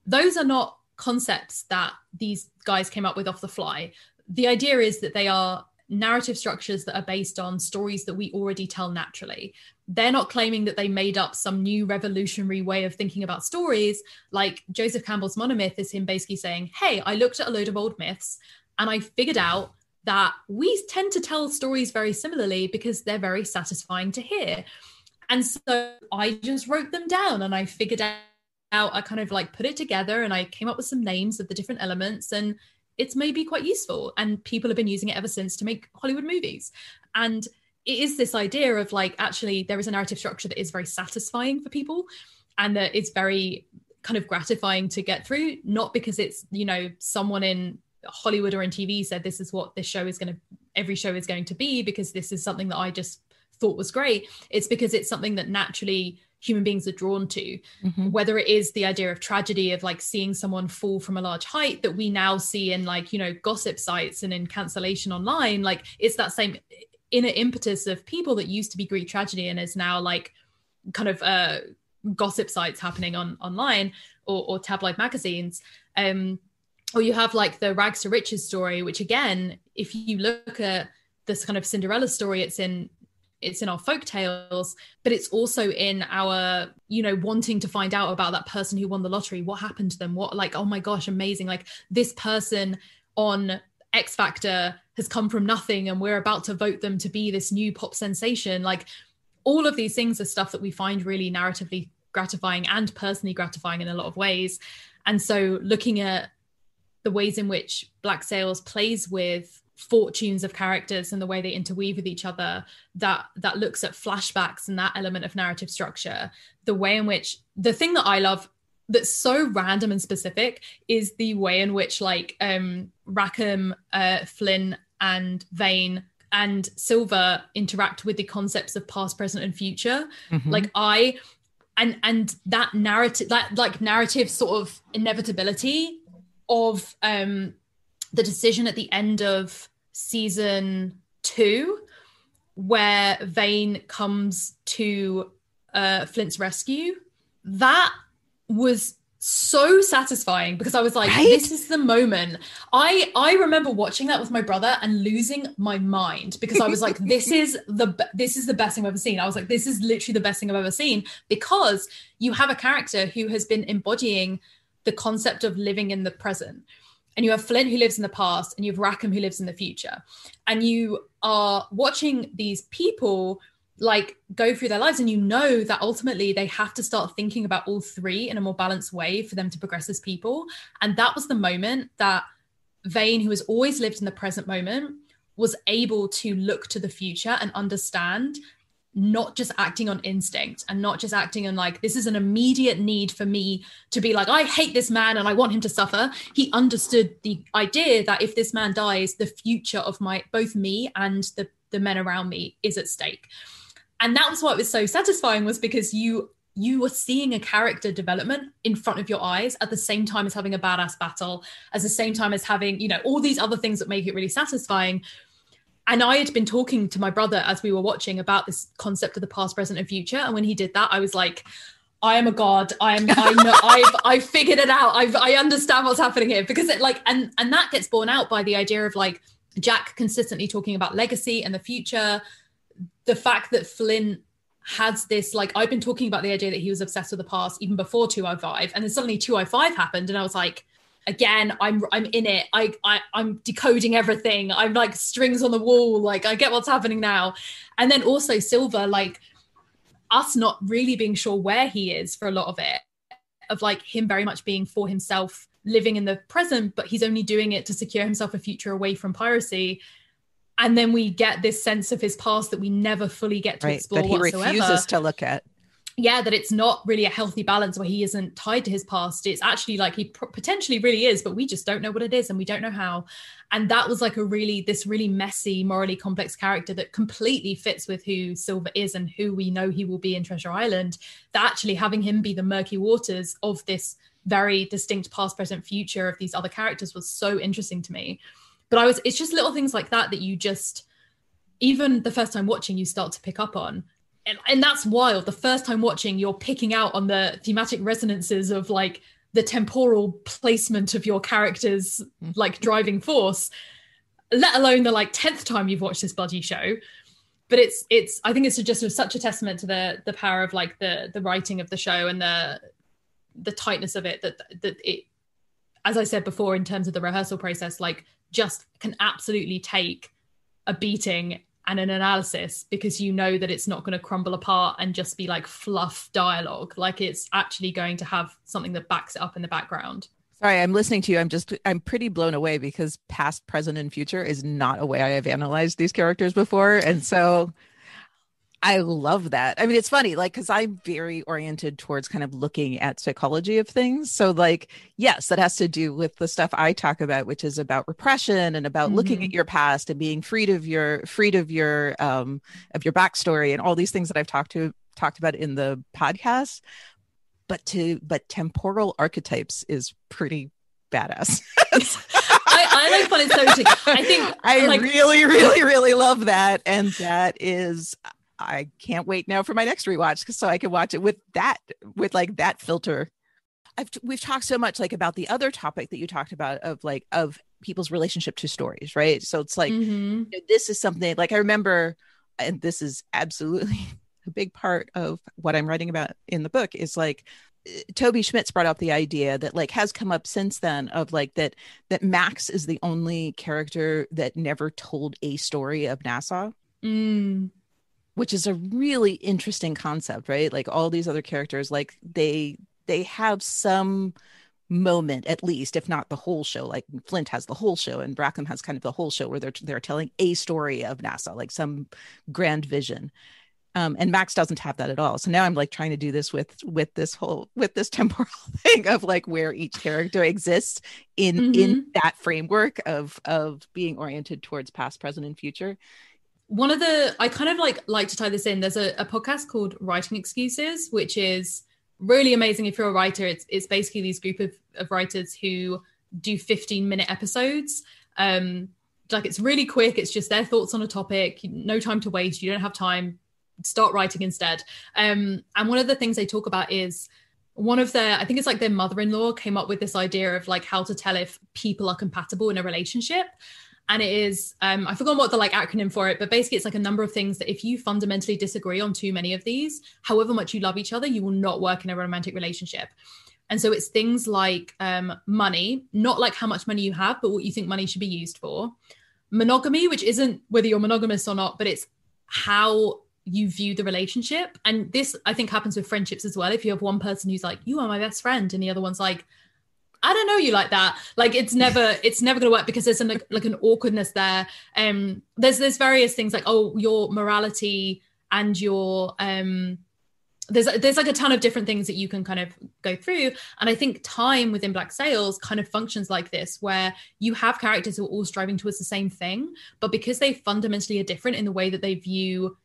those are not concepts that these guys came up with off the fly. The idea is that they are narrative structures that are based on stories that we already tell naturally. They're not claiming that they made up some new revolutionary way of thinking about stories. Like Joseph Campbell's monomyth is him basically saying, hey, I looked at a load of old myths and I figured out that we tend to tell stories very similarly because they're very satisfying to hear. And so I just wrote them down and I figured out, I kind of like put it together and I came up with some names of the different elements, and it's maybe quite useful. And people have been using it ever since to make Hollywood movies. And it is this idea of like, actually, there is a narrative structure that is very satisfying for people and that it's very kind of gratifying to get through, not because it's, you know, someone in Hollywood or in TV said this is what this show is every show is going to be because this is something that I just thought was great. It's because it's something that naturally human beings are drawn to, whether it is the idea of tragedy of like seeing someone fall from a large height that we now see in like, you know, gossip sites and in cancellation online. Like it's that same inner impetus of people that used to be Greek tragedy and is now like kind of gossip sites happening online or tabloid magazines. Or you have like the rags to riches story, which again, if you look at this kind of Cinderella story, it's in our folk tales, but it's also in our, you know, wanting to find out about that person who won the lottery. What happened to them? What, like, oh my gosh, amazing. Like this person on X Factor has come from nothing and we're about to vote them to be this new pop sensation. Like all of these things are stuff that we find really narratively gratifying and personally gratifying in a lot of ways. And so looking at the ways in which Black Sails plays with fortunes of characters and the way they interweave with each other, that looks at flashbacks and that element of narrative structure, the way in which, the thing that I love that's so random and specific is the way in which like Rackham, Flynn and Vane and Silver interact with the concepts of past, present and future. Like and that narrative, that like narrative sort of inevitability of the decision at the end of season 2 where Vane comes to Flint's rescue, that was so satisfying because I was like, this is the moment. I remember watching that with my brother and losing my mind because I was like, this is the best thing I've ever seen. I was like, this is literally the best thing I've ever seen, because you have a character who has been embodying the concept of living in the present. And you have Flint who lives in the past and you have Rackham who lives in the future. And you are watching these people like go through their lives, and you know that ultimately they have to start thinking about all three in a more balanced way for them to progress as people. And that was the moment that Vane, who has always lived in the present moment, was able to look to the future and understand, not just acting on instinct and not just acting on like, this is an immediate need for me to be like, I hate this man and I want him to suffer. He understood the idea that if this man dies, the future of both me and the men around me is at stake. And that was what was so satisfying, was because you were seeing a character development in front of your eyes at the same time as having a badass battle, at the same time as having, you know, all these other things that make it really satisfying. And I had been talking to my brother as we were watching about this concept of the past, present, and future. And when he did that, I was like, I am a god. I know, I've figured it out. I understand what's happening here, because it like, and that gets borne out by the idea of like Jack consistently talking about legacy and the future. The fact that Flynn has this, like, I've been talking about the idea that he was obsessed with the past even before 205, and then suddenly 205 happened, and I was like, again, I'm in it. I'm decoding everything. I'm like strings on the wall. Like I get what's happening now. And then also Silver, like us not really being sure where he is for a lot of it, of like him very much being for himself, living in the present, but he's only doing it to secure himself a future away from piracy. And then we get this sense of his past that we never fully get to explore that he whatsoever. Refuses to look at. Yeah, that it's not really a healthy balance where he isn't tied to his past. It's actually like he potentially really is, but we just don't know what it is and we don't know how. And that was like this really messy, morally complex character that completely fits with who Silver is and who we know he will be in Treasure Island. That actually having him be the murky waters of this very distinct past, present, future of these other characters was so interesting to me. But it's just little things like that you just, even the first time watching, you start to pick up on. And that's wild. The first time watching, you're picking out on the thematic resonances of like the temporal placement of your character's like driving force, let alone the like 10th time you've watched this bloody show. But it's I think it's just such a testament to the power of like the writing of the show and the tightness of it that it, as I said before, in terms of the rehearsal process, like just can absolutely take a beating and an analysis, because you know that it's not going to crumble apart and just be like fluff dialogue. Like it's actually going to have something that backs it up in the background. Sorry, I'm listening to you. I'm pretty blown away, because past, present, and future is not a way I have analyzed these characters before. And so I love that. I mean, it's funny, like, because I'm very oriented towards kind of looking at psychology of things. So like, yes, that has to do with the stuff I talk about, which is about repression and about looking at your past and being freed of your backstory and all these things that I've talked talked about in the podcast, but temporal archetypes is pretty badass. I like fun so I think I really love that. And that is, I can't wait now for my next rewatch so I can watch it with that filter. We've talked so much like about the other topic that you talked about of people's relationship to stories, right? So it's like, this is something like I remember, and this is absolutely a big part of what I'm writing about in the book, is like Toby Schmitz brought up the idea that like has come up since then of like that Max is the only character that never told a story of Nassau. Which is a really interesting concept, right? Like all these other characters, like they have some moment, at least, if not the whole show. Like Flint has the whole show, and Brackham has kind of the whole show where they're telling a story of Nassau, like some grand vision. And Max doesn't have that at all. So now I'm like trying to do this with this temporal thing of like where each character exists in that framework of being oriented towards past, present, and future. One of I kind of like to tie this in. There's a podcast called Writing Excuses, which is really amazing if you're a writer. It's basically these group of writers who do 15-minute episodes. Like it's really quick. It's just their thoughts on a topic. No time to waste. You don't have time. Start writing instead. And one of the things they talk about is one of I think it's like their mother-in-law came up with this idea of like how to tell if people are compatible in a relationship. And it is, I forgot what the like acronym for it, but basically it's like a number of things that if you fundamentally disagree on too many of these, however much you love each other, you will not work in a romantic relationship. And so it's things like money, not like how much money you have, but what you think money should be used for. Monogamy, which isn't whether you're monogamous or not, but it's how you view the relationship. And this, I think, happens with friendships as well. If you have one person who's like, you are my best friend, and the other one's like, I don't know you like that. Like it's never going to work because there's an awkwardness there. There's various things like, oh, your morality and your there's like a ton of different things that you can kind of go through. And I think time within Black Sails kind of functions like this, where you have characters who are all striving towards the same thing, but because they fundamentally are different in the way that they view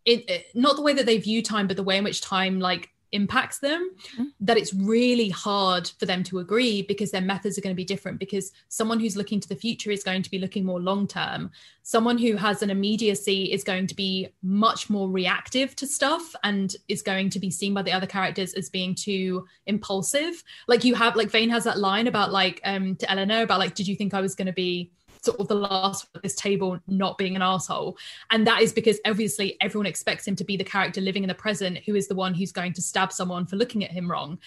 it, not the way that they view time, but the way in which time like impacts them, that it's really hard for them to agree because their methods are going to be different. Because someone who's looking to the future is going to be looking more long term. Someone who has an immediacy is going to be much more reactive to stuff and is going to be seen by the other characters as being too impulsive. Like you have, like Vane has that line about like to Eleanor about like, did you think I was going to be sort of the last at this table not being an asshole? And that is because obviously everyone expects him to be the character living in the present who is the one who's going to stab someone for looking at him wrong.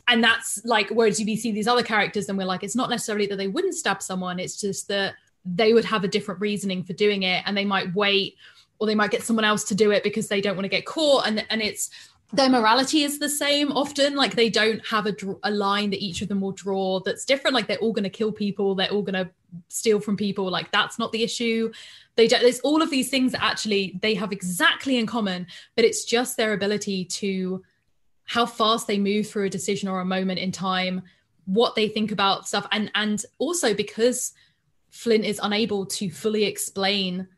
And that's like, whereas you see these other characters and we're like, it's not necessarily that they wouldn't stab someone, it's just that they would have a different reasoning for doing it, and they might wait, or they might get someone else to do it because they don't want to get caught. And it's their morality is the same often. Like they don't have a line that each of them will draw that's different. Like they're all going to kill people, they're all going to steal from people. Like that's not the issue. There's all of these things that actually they have exactly in common, but it's just their ability to how fast they move through a decision or a moment in time, what they think about stuff. And also because Flint is unable to fully explain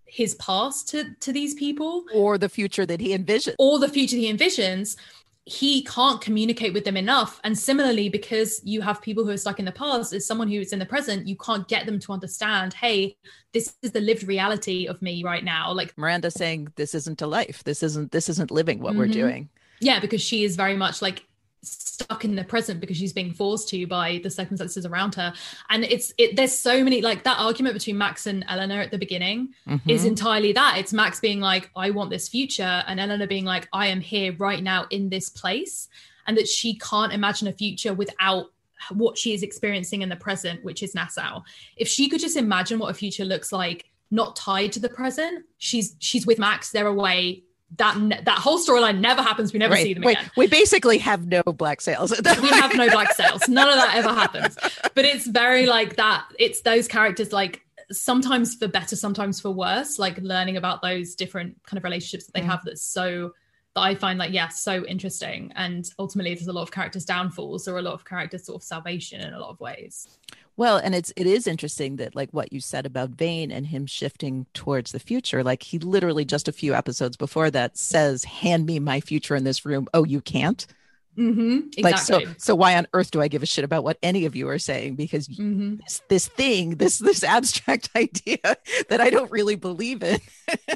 his past to these people, or the future that he envisions, he can't communicate with them enough. And similarly, because you have people who are stuck in the past, as someone who's in the present, you can't get them to understand, hey, this is the lived reality of me right now. Like Miranda saying, this isn't a life, this isn't living what we're doing. Yeah, because she is very much like stuck in the present because she's being forced to by the circumstances around her. And there's so many, like that argument between Max and Eleanor at the beginning is entirely that. It's Max being like, I want this future, and Eleanor being like, I am here right now in this place, and that she can't imagine a future without what she is experiencing in the present, which is Nassau. If she could just imagine what a future looks like, not tied to the present, she's with Max, they're away. That whole storyline never happens. We never see them again. We basically have no Black Sails. We have no Black Sails. None of that ever happens. But it's very like that. It's those characters, like sometimes for better, sometimes for worse, like learning about those different kind of relationships that they have that I find like, so interesting. And ultimately there's a lot of characters' downfalls or a lot of characters' sort of salvation in a lot of ways. Well, and it is interesting that like what you said about Vane and him shifting towards the future, like he literally just a few episodes before that says, "Hand me my future in this room." Oh, you can't? Like Exactly. so why on earth do I give a shit about what any of you are saying? Because this thing, this abstract idea that I don't really believe in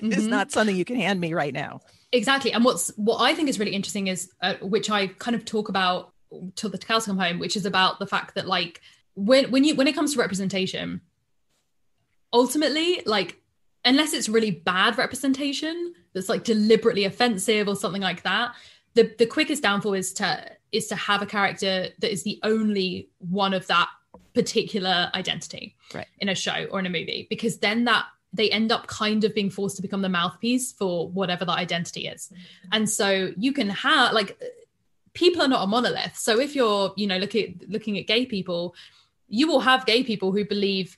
is not something you can hand me right now. Exactly. And what I think is really interesting is, which I kind of talk about till the cows come home, which is about the fact that like when it comes to representation, ultimately, like unless it's really bad representation that's like deliberately offensive or something like that, the quickest downfall is to have a character that is the only one of that particular identity in a show or in a movie, because then that they end up kind of being forced to become the mouthpiece for whatever that identity is. And so you can have like, people are not a monolith. So if you're, you know, looking at gay people, you will have gay people who believe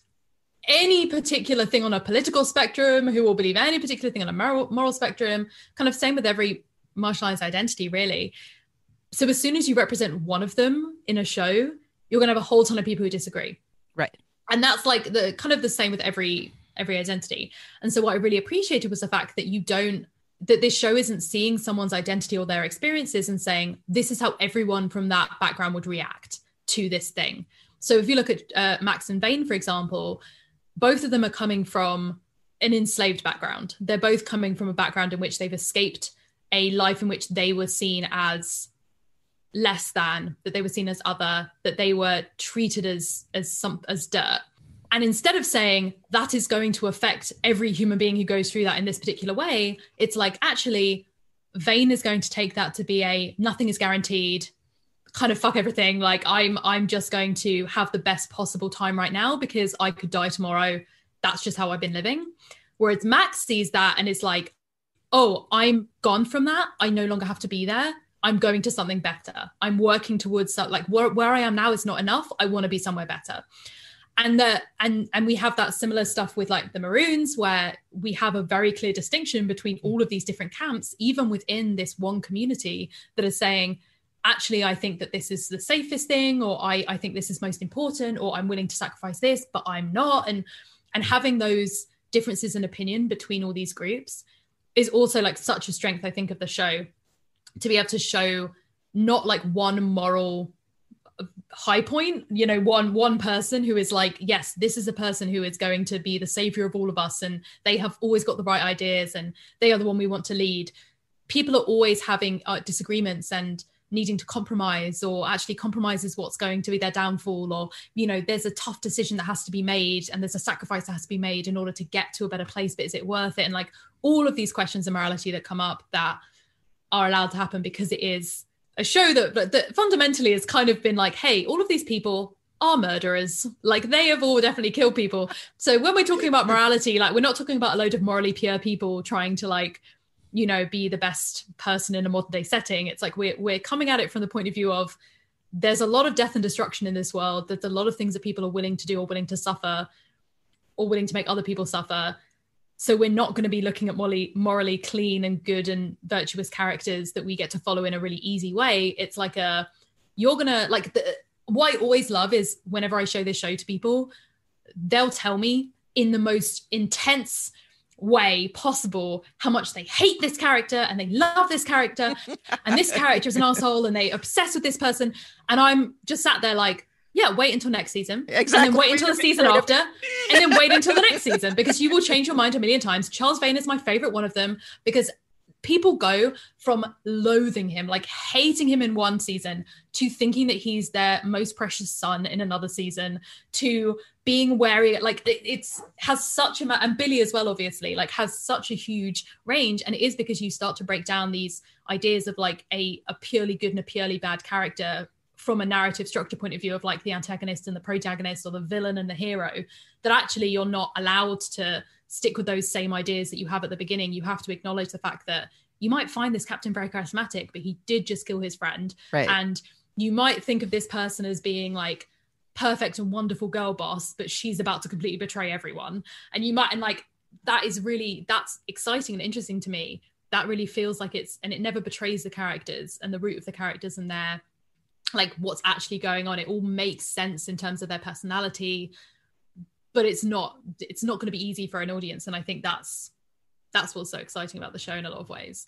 any particular thing on a political spectrum, who will believe any particular thing on a moral spectrum, kind of same with every marginalized identity, really. So as soon as you represent one of them in a show, you're going to have a whole ton of people who disagree. Right. And that's like the kind of the same with every identity. And so what I really appreciated was the fact that that this show isn't seeing someone's identity or their experiences and saying, this is how everyone from that background would react to this thing. So if you look at Max and Vane, for example, both of them are coming from an enslaved background. They're both coming from a background in which they've escaped a life in which they were seen as less than, that they were seen as other, that they were treated as dirt. And instead of saying that is going to affect every human being who goes through that in this particular way, it's like, actually, Vane is going to take that to be a nothing is guaranteed, kind of fuck everything. Like I'm just going to have the best possible time right now because I could die tomorrow. That's just how I've been living. Whereas Max sees that and is like, oh, I'm gone from that. I no longer have to be there. I'm going to something better. I'm working towards like where I am now is not enough. I want to be somewhere better. And we have that similar stuff with like the Maroons, where we have a very clear distinction between all of these different camps, even within this one community, that are saying, actually, I think that this is the safest thing, or I think this is most important, or I'm willing to sacrifice this, but I'm not. And having those differences in opinion between all these groups is also like such a strength, I think, of the show, to be able to show not like one moral high point, you know, one person who is like, yes, this is a person who is going to be the savior of all of us, and they have always got the right ideas, and they are the one we want to lead. People are always having disagreements and needing to compromise, or actually compromise is what's going to be their downfall, or, you know, there's a tough decision that has to be made and there's a sacrifice that has to be made in order to get to a better place, but is it worth it? And like all of these questions of morality that come up that are allowed to happen because it is a show that fundamentally has kind of been like, hey, all of these people are murderers. Like they have all definitely killed people. So when we're talking about morality, like we're not talking about a load of morally pure people trying to like, you know, be the best person in a modern day setting. It's like we're coming at it from the point of view of there's a lot of death and destruction in this world. There's a lot of things that people are willing to do or willing to suffer or willing to make other people suffer. So we're not going to be looking at morally clean and good and virtuous characters that we get to follow in a really easy way. It's like you're going to like, what I always love is whenever I show this show to people, they'll tell me in the most intense way possible how much they hate this character and they love this character and this character is an asshole and they obsess with this person. And I'm just sat there like, yeah, wait until next season. Exactly. And then wait until the season after. And then wait until the next season, because you will change your mind a million times. Charles Vane is my favorite one of them, because people go from loathing him, like hating him in one season, to thinking that he's their most precious son in another season, to being wary. Like it's has such a, and Billy as well, obviously, like has such a huge range. And it is because you start to break down these ideas of like a purely good and a purely bad character from a narrative structure point of view of like the antagonist and the protagonist, or the villain and the hero, that actually you're not allowed to stick with those same ideas that you have at the beginning. You have to acknowledge the fact that you might find this captain very charismatic, but he did just kill his friend. Right. And you might think of this person as being like perfect and wonderful girl boss, but she's about to completely betray everyone. And you might, and like, that's exciting and interesting to me. That really feels like and it never betrays the characters and the root of the characters and their like what's actually going on. It all makes sense in terms of their personality, but it's not going to be easy for an audience. And I think that's what's so exciting about the show in a lot of ways.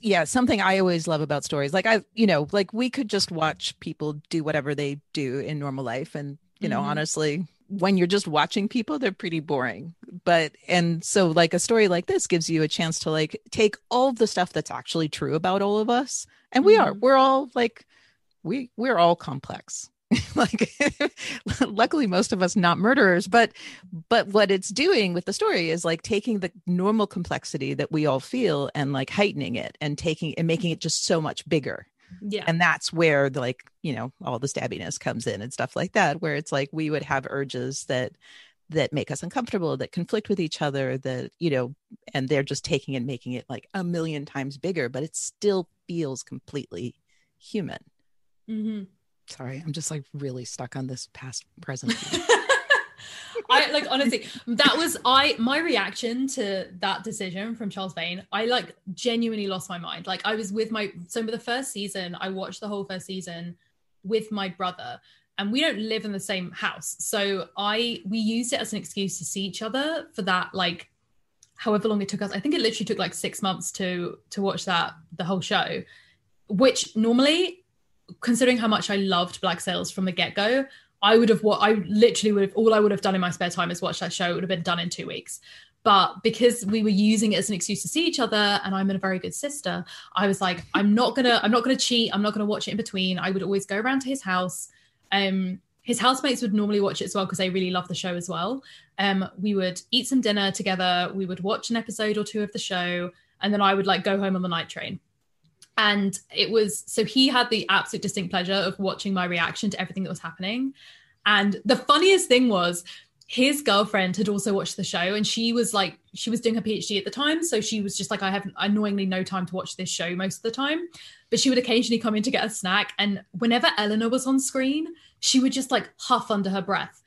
Yeah, something I always love about stories, like like we could just watch people do whatever they do in normal life, and honestly, when you're just watching people, they're pretty boring. And so like a story like this gives you a chance to like take all the stuff that's actually true about all of us, and we're all like we're all complex. Like luckily most of us not murderers, but what it's doing with the story is like taking the normal complexity that we all feel and like heightening it and making it just so much bigger. Yeah. And that's where the all the stabbiness comes in and stuff like that, where it's like we would have urges that make us uncomfortable, that conflict with each other, that and they're just taking and making it like a million times bigger, but it still feels completely human. Sorry, I'm just like really stuck on this past present. I like, honestly, that was my reaction to that decision from Charles Vane. I like genuinely lost my mind. Like I was with the first season, I watched the whole first season with my brother, and we don't live in the same house. So we used it as an excuse to see each other for that, like however long it took us. I think it literally took like 6 months to watch the whole show, which normally, considering how much I loved Black Sails from the get-go, I would have all I would have done in my spare time is watch that show. It would have been done in 2 weeks. But because we were using it as an excuse to see each other, and I'm a very good sister, I was like, I'm not gonna cheat. I'm not gonna watch it in between. I would always go around to his house. His housemates would normally watch it as well because they really love the show as well. We would eat some dinner together. We would watch an episode or two of the show, and then I would like go home on the night train. And so he had the absolute distinct pleasure of watching my reaction to everything that was happening. And the funniest thing was his girlfriend had also watched the show, and she was doing her PhD at the time. So she was just like, I have annoyingly no time to watch this show most of the time, but she would occasionally come in to get a snack. And whenever Eleanor was on screen, she would just like huff under her breath.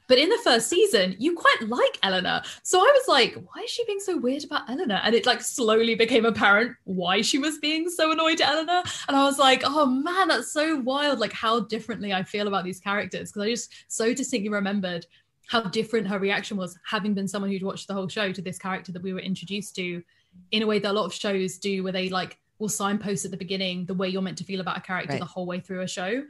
But in the first season, you quite like Eleanor. So I was like, why is she being so weird about Eleanor? And it like slowly became apparent why she was being so annoyed at Eleanor. And I was like, oh man, that's so wild. Like how differently I feel about these characters. Because I just so distinctly remembered how different her reaction was, having been someone who'd watched the whole show, to this character that we were introduced to in a way that a lot of shows do, where they like will signpost at the beginning the way you're meant to feel about a character the whole way through a show.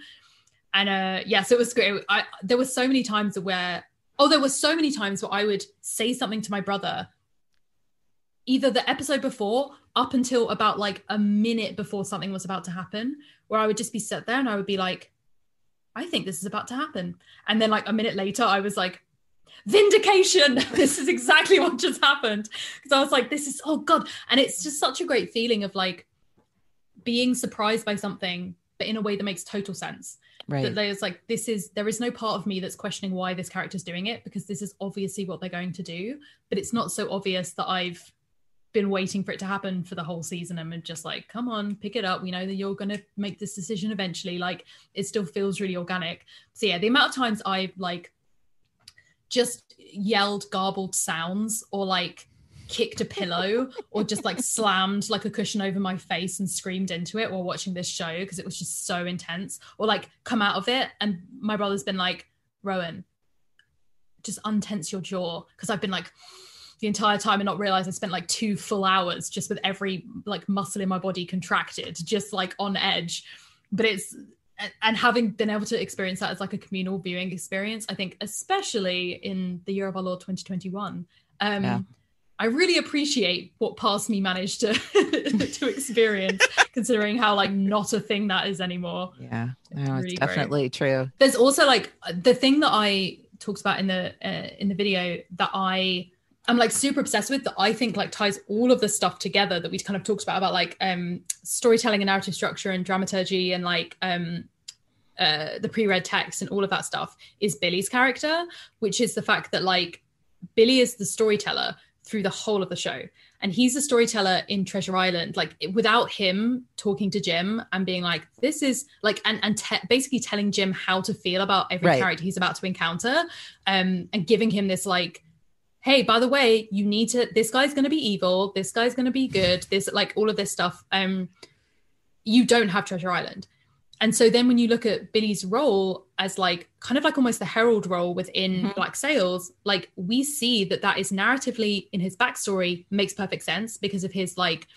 And so it was great. There were so many times where I would say something to my brother, either the episode before up until about like a minute before something was about to happen, where I would just be sat there and I would be like, I think this is about to happen. And then like a minute later, I was like, vindication. This is exactly what just happened. Because I was like, this is, oh God. And it's just such a great feeling of like being surprised by something, but in a way that makes total sense. Right. That there's like, there is no part of me that's questioning why this character's doing it, because this is obviously what they're going to do, but it's not so obvious that I've been waiting for it to happen for the whole season. I'm just like, come on, pick it up. We know that you're going to make this decision eventually. Like it still feels really organic. So yeah, the amount of times I've like just yelled garbled sounds, or like kicked a pillow, or just like slammed like a cushion over my face and screamed into it while watching this show, because it was just so intense, or like come out of it and my brother's been like, Rowan, just untense your jaw, because I've been like the entire time and not realized I spent like 2 full hours just with every like muscle in my body contracted, just like on edge. But and having been able to experience that as like a communal viewing experience, I think especially in the year of our Lord 2021, I really appreciate what past me managed to to experience, considering how like not a thing that is anymore. Yeah, it's definitely true. There's also like the thing that I talked about in the video that I'm like super obsessed with, that I think like ties all of the stuff together that we kind of talked about like storytelling and narrative structure and dramaturgy and like the pre-read text and all of that stuff, is Billy's character, which is the fact that like Billy is the storyteller through the whole of the show, and he's a storyteller in Treasure Island. Like without him talking to Jim and being like, this is like, and basically telling Jim how to feel about every character he's about to encounter, and giving him this like, hey, by the way, you need to, this guy's going to be evil, this guy's going to be good, this like all of this stuff. You don't have Treasure Island. And so then when you look at Billy's role as like kind of like almost the herald role within Black Sails, like we see that is narratively in his backstory makes perfect sense because of his like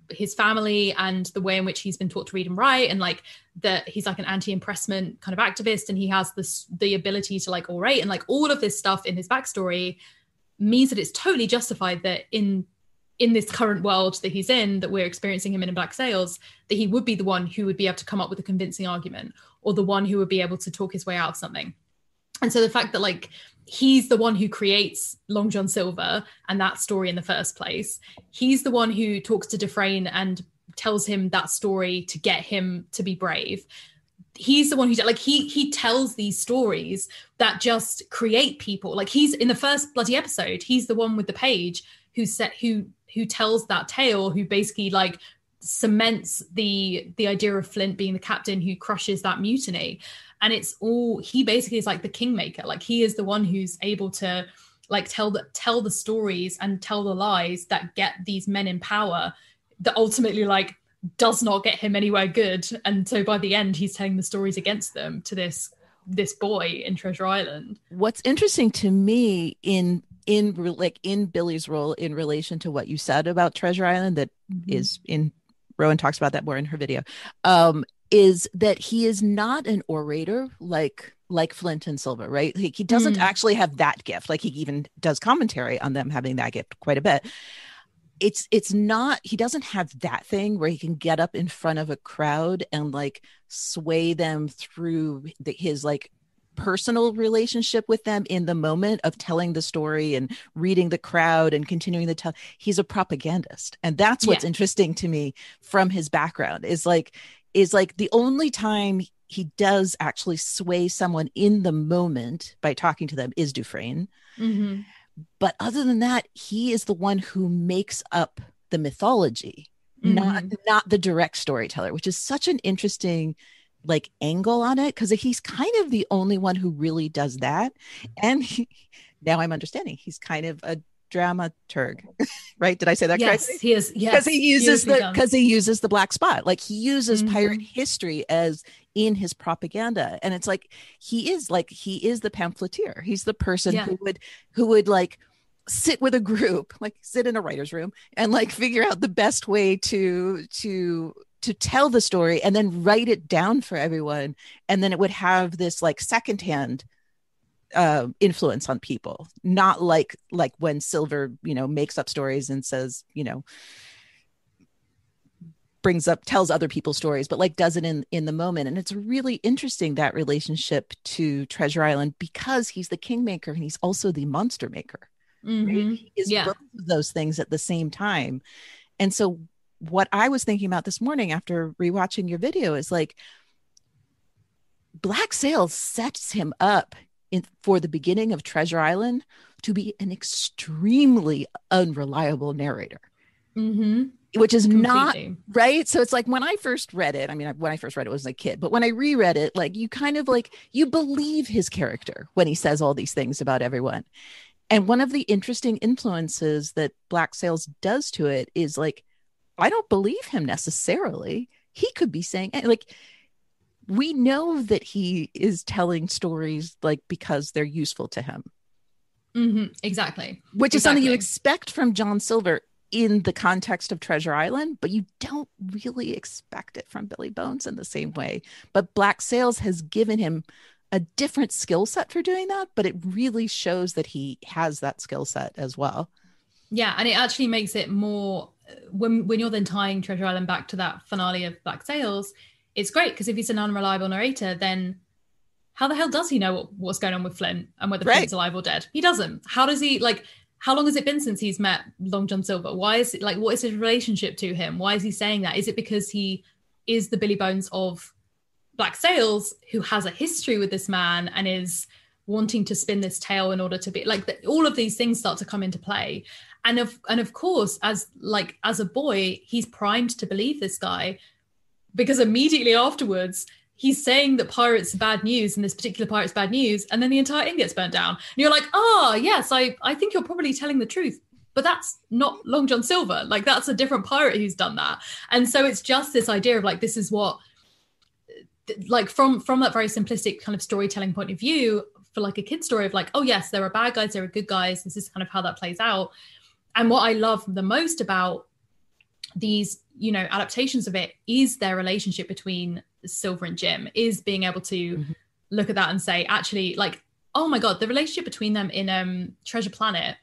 his family and the way in which he's been taught to read and write, and like that he's like an anti-impressment kind of activist, and he has the ability to like orate, and like all of this stuff in his backstory means that it's totally justified that in this current world that he's in, that we're experiencing him in Black Sails, that he would be the one who would be able to come up with a convincing argument, or the one who would be able to talk his way out of something. And so the fact that like he's the one who creates Long John Silver and that story in the first place, he's the one who talks to Dufresne and tells him that story to get him to be brave. He's the one who like he tells these stories that just create people. Like he's in the first bloody episode, he's the one with the page who tells that tale, who basically like cements the idea of Flint being the captain who crushes that mutiny. And it's all, he basically is like the kingmaker. Like he is the one who's able to like tell the stories and tell the lies that get these men in power, that ultimately like does not get him anywhere good. And so by the end, he's telling the stories against them to this boy in Treasure Island. What's interesting to me in Billy's role in relation to what you said about Treasure Island, that is in Rowan talks about that more in her video, is that he is not an orator like Flint and Silver, right? He doesn't actually have that gift. Like he even does commentary on them having that gift quite a bit. It's not, he doesn't have that thing where he can get up in front of a crowd and like sway them through his like personal relationship with them in the moment of telling the story and reading the crowd and continuing to tell. He's a propagandist, and that's what's interesting to me from his background is like the only time he does actually sway someone in the moment by talking to them is Dufresne. But other than that, he is the one who makes up the mythology, not the direct storyteller, which is such an interesting like angle on it, because he's kind of the only one who really does that. And now I'm understanding he's kind of a dramaturg, right? Did I say that correctly? He is. Yes, because he uses the black spot, like he uses pirate history as in his propaganda, and it's like he is the pamphleteer. He's the person who would like sit with a group, like sit in a writer's room and like figure out the best way to tell the story and then write it down for everyone, and then it would have this like secondhand influence on people, not like when Silver makes up stories and says tells other people's stories, but like does it in the moment. And it's really interesting, that relationship to Treasure Island, because he's the kingmaker and he's also the monster maker. Right? He is both of those things at the same time. And so what I was thinking about this morning after rewatching your video is like Black Sails sets him up for the beginning of Treasure Island to be an extremely unreliable narrator, which is not right. So it's like when I first read it, when I first read it was a kid, but when I reread it, like you kind of like, you believe his character when he says all these things about everyone. And one of the interesting influences that Black Sails does to it is like, I don't believe him necessarily. He could be saying like, we know that he is telling stories like because they're useful to him. Exactly. Which is something you expect from John Silver in the context of Treasure Island, but you don't really expect it from Billy Bones in the same way. But Black Sails has given him a different skill set for doing that, but it really shows that he has that skill set as well. Yeah, and it actually makes it more, when you're then tying Treasure Island back to that finale of Black Sails, it's great, because if he's an unreliable narrator, then how the hell does he know what's going on with Flint and whether Flint's alive or dead? He doesn't. How does he, like, how long has it been since he's met Long John Silver? Why is it, like, what is his relationship to him? Why is he saying that? Is it because he is the Billy Bones of Black Sails, who has a history with this man and is wanting to spin this tale in order to be, like, all of these things start to come into play. And of course, as a boy, he's primed to believe this guy, because immediately afterwards, he's saying that pirates are bad news and this particular pirate's bad news, and then the entire inn gets burnt down. And you're like, yes, I think you're probably telling the truth. But that's not Long John Silver. Like, that's a different pirate who's done that. And so it's just this idea of like, this is what like from that very simplistic kind of storytelling point of view, for like a kid story of like, oh yes, there are bad guys, there are good guys, this is kind of how that plays out. And what I love the most about these, you know, adaptations of it is their relationship between Silver and Jim, is being able to look at that and say, actually, like, oh my God, the relationship between them in Treasure Planet,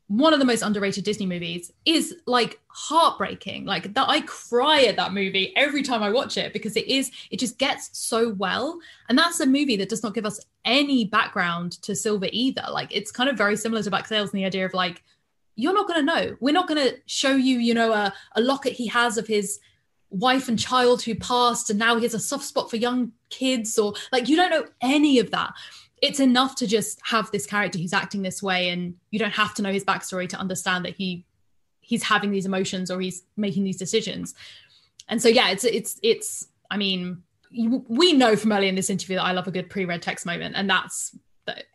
one of the most underrated Disney movies, is like heartbreaking. Like that, I cry at that movie every time I watch it, because it just gets so well. And that's a movie that does not give us any background to Silver either. Like it's kind of very similar to Black Sails in the idea of like, you're not going to know. We're not going to show you, you know, a locket he has of his wife and child who passed, and now he has a soft spot for young kids, or like, you don't know any of that. It's enough to just have this character who's acting this way, and you don't have to know his backstory to understand that he's having these emotions or he's making these decisions. And so, yeah, it's, I mean, we know from earlier in this interview that I love a good pre-read text moment. And that's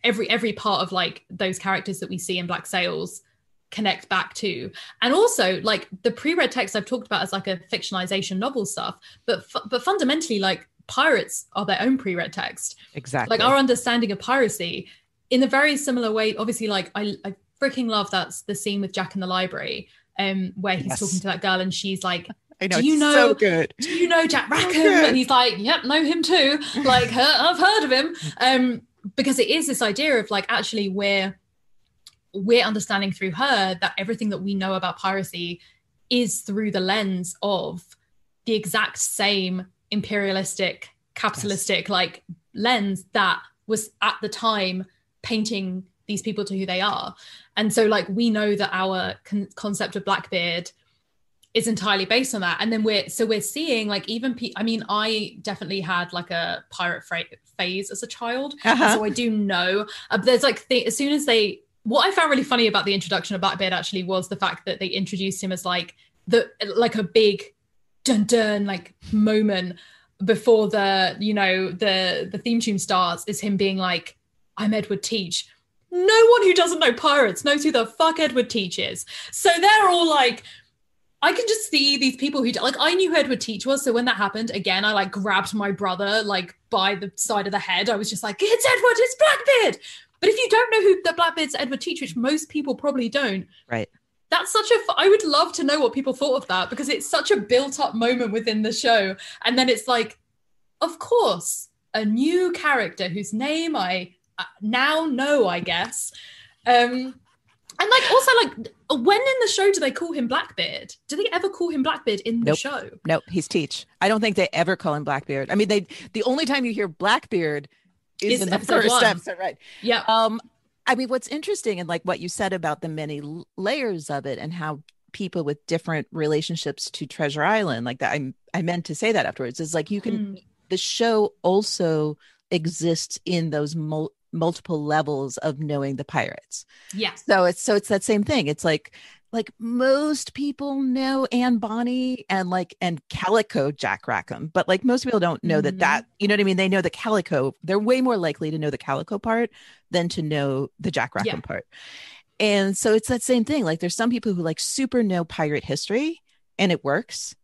every part of like those characters that we see in Black Sails connect back to. And also like the pre-read text I've talked about as like a fictionalization novel stuff, but fundamentally like pirates are their own pre-read text. Exactly. Like our understanding of piracy in a very similar way. Obviously, like I freaking love that's the scene with Jack in the library, where he's talking to that girl and she's like, I know, do you know, so good. Do you know Jack Rackham? And he's like, yep, know him too. Like I've heard of him. Because it is this idea of like, actually we're understanding through her that everything that we know about piracy is through the lens of the exact same imperialistic, capitalistic like lens that was at the time painting these people to who they are. And so like we know that our concept of Blackbeard is entirely based on that. And then we're seeing like even I mean, I definitely had like a pirate phase as a child. So I do know there's like as soon as what I found really funny about the introduction of Blackbeard actually was the fact that they introduced him as like a big dun dun like moment before the, you know, the theme tune starts, is him being like, I'm Edward Teach. No one who doesn't know pirates knows who the fuck Edward Teach is. So they're all like, I can just see these people who like, I knew who Edward Teach was. So when that happened again, I like grabbed my brother like by the side of the head. I was just like, it's Edward, it's Blackbeard. But if you don't know who the Blackbeard's Edward Teach, which most people probably don't, right? That's such I would love to know what people thought of that, because it's such a built-up moment within the show, and then it's like, of course, a new character whose name I now know, I guess, and like also like when in the show do they call him Blackbeard? Do they ever call him Blackbeard in the show? Nope, he's Teach. I don't think they ever call him Blackbeard. I mean, the only time you hear Blackbeard is in the first episode, right? Yeah. I mean, what's interesting and like what you said about the many layers of it and how people with different relationships to Treasure Island, like that, I meant to say that afterwards, is like you can, the show also exists in those multiple levels of knowing the pirates. Yeah. So it's that same thing. It's like most people know Anne Bonny and Calico Jack Rackham, but like most people don't know that, you know what I mean? They know the Calico. They're way more likely to know the Calico part than to know the Jack Rackham part. And so it's that same thing. Like there's some people who like super know pirate history and it works.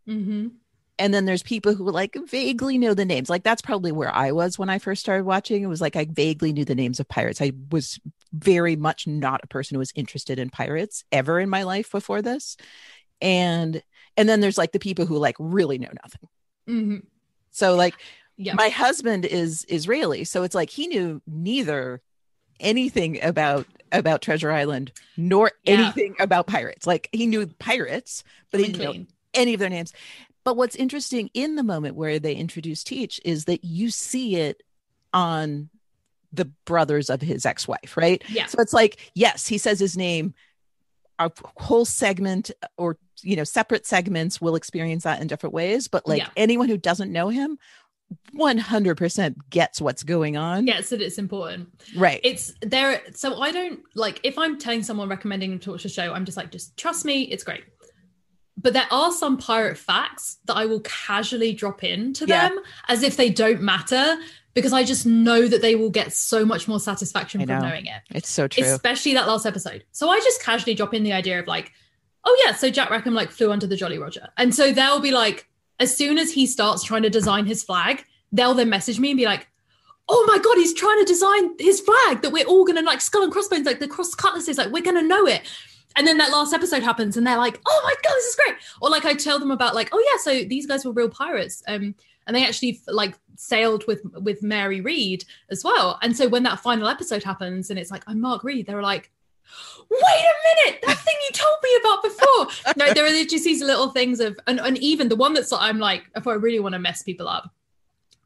And then there's people who like vaguely know the names. Like that's probably where I was when I first started watching. It was like I vaguely knew the names of pirates. I was very much not a person who was interested in pirates ever in my life before this. And then there's like the people who like really know nothing. So like my husband is Israeli. So it's like he knew neither anything about Treasure Island nor anything about pirates. Like he knew pirates, but he didn't know any of their names. But what's interesting in the moment where they introduce Teach is that you see it on the brothers of his ex-wife, right? Yeah. So it's like, yes, he says his name. A whole segment or, you know, separate segments will experience that in different ways. But like anyone who doesn't know him 100% gets what's going on. Gets that it's important. Right. It's there. So I don't like, if I'm telling someone recommending them to watch a show, I'm just like, just trust me, it's great. But there are some pirate facts that I will casually drop into them as if they don't matter, because I just know that they will get so much more satisfaction from knowing it. It's so true. Especially that last episode. So I just casually drop in the idea of like, oh yeah, so Jack Rackham like flew under the Jolly Roger. And so they'll be like, as soon as he starts trying to design his flag, they'll then message me and be like, oh my God, he's trying to design his flag that we're all going to like skull and crossbones, like the cross cutlasses, like we're going to know it. And then that last episode happens and they're like, oh my God, this is great. Or like I tell them about like, oh yeah, so these guys were real pirates. And they actually like sailed with Mary Read as well. And so when that final episode happens and it's like, I'm Mark Read, they're like, wait a minute, that thing you told me about before. No, there are just these little things of, and even the one that's I'm like, if I really want to mess people up,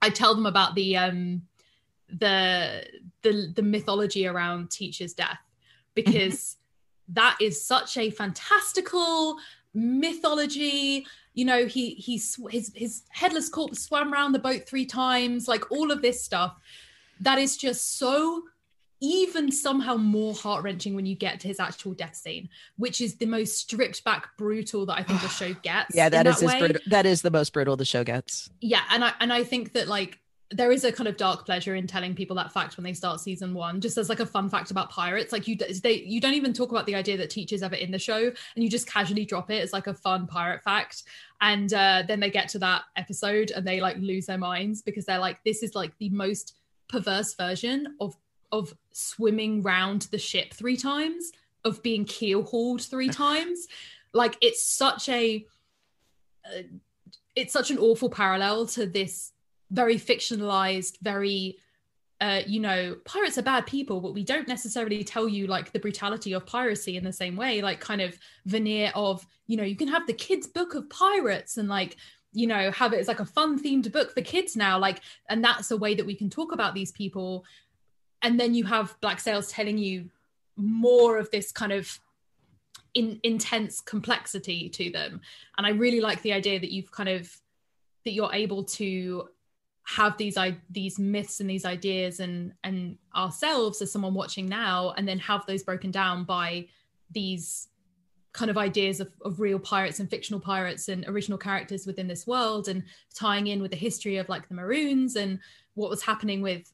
I tell them about the mythology around Teach's death, because that is such a fantastical mythology. You know, his headless corpse swam around the boat 3 times, like all of this stuff that is just so even somehow more heart-wrenching when you get to his actual death scene, which is the most stripped back brutal that I think the show gets. Yeah, that is the most brutal the show gets. Yeah, and I think that like there is a kind of dark pleasure in telling people that fact when they start season 1, just as like a fun fact about pirates. Like you don't even talk about the idea that Teach's ever in the show, and you just casually drop it as like a fun pirate fact. And then they get to that episode and they like lose their minds because they're like, this is like the most perverse version of swimming round the ship 3 times, of being keel hauled 3 times. Like it's such an awful parallel to this very fictionalized, very pirates are bad people, but we don't necessarily tell you like the brutality of piracy in the same way, like kind of veneer of, you can have the kids book of pirates and like, have it as like a fun themed book for kids now, like, and that's a way that we can talk about these people. And then you have Black Sails telling you more of this kind of intense complexity to them. And I really like the idea that that you're able to have these myths and these ideas and ourselves as someone watching now, and then have those broken down by these kind of ideas of real pirates and fictional pirates and original characters within this world, and tying in with the history of like the Maroons and what was happening with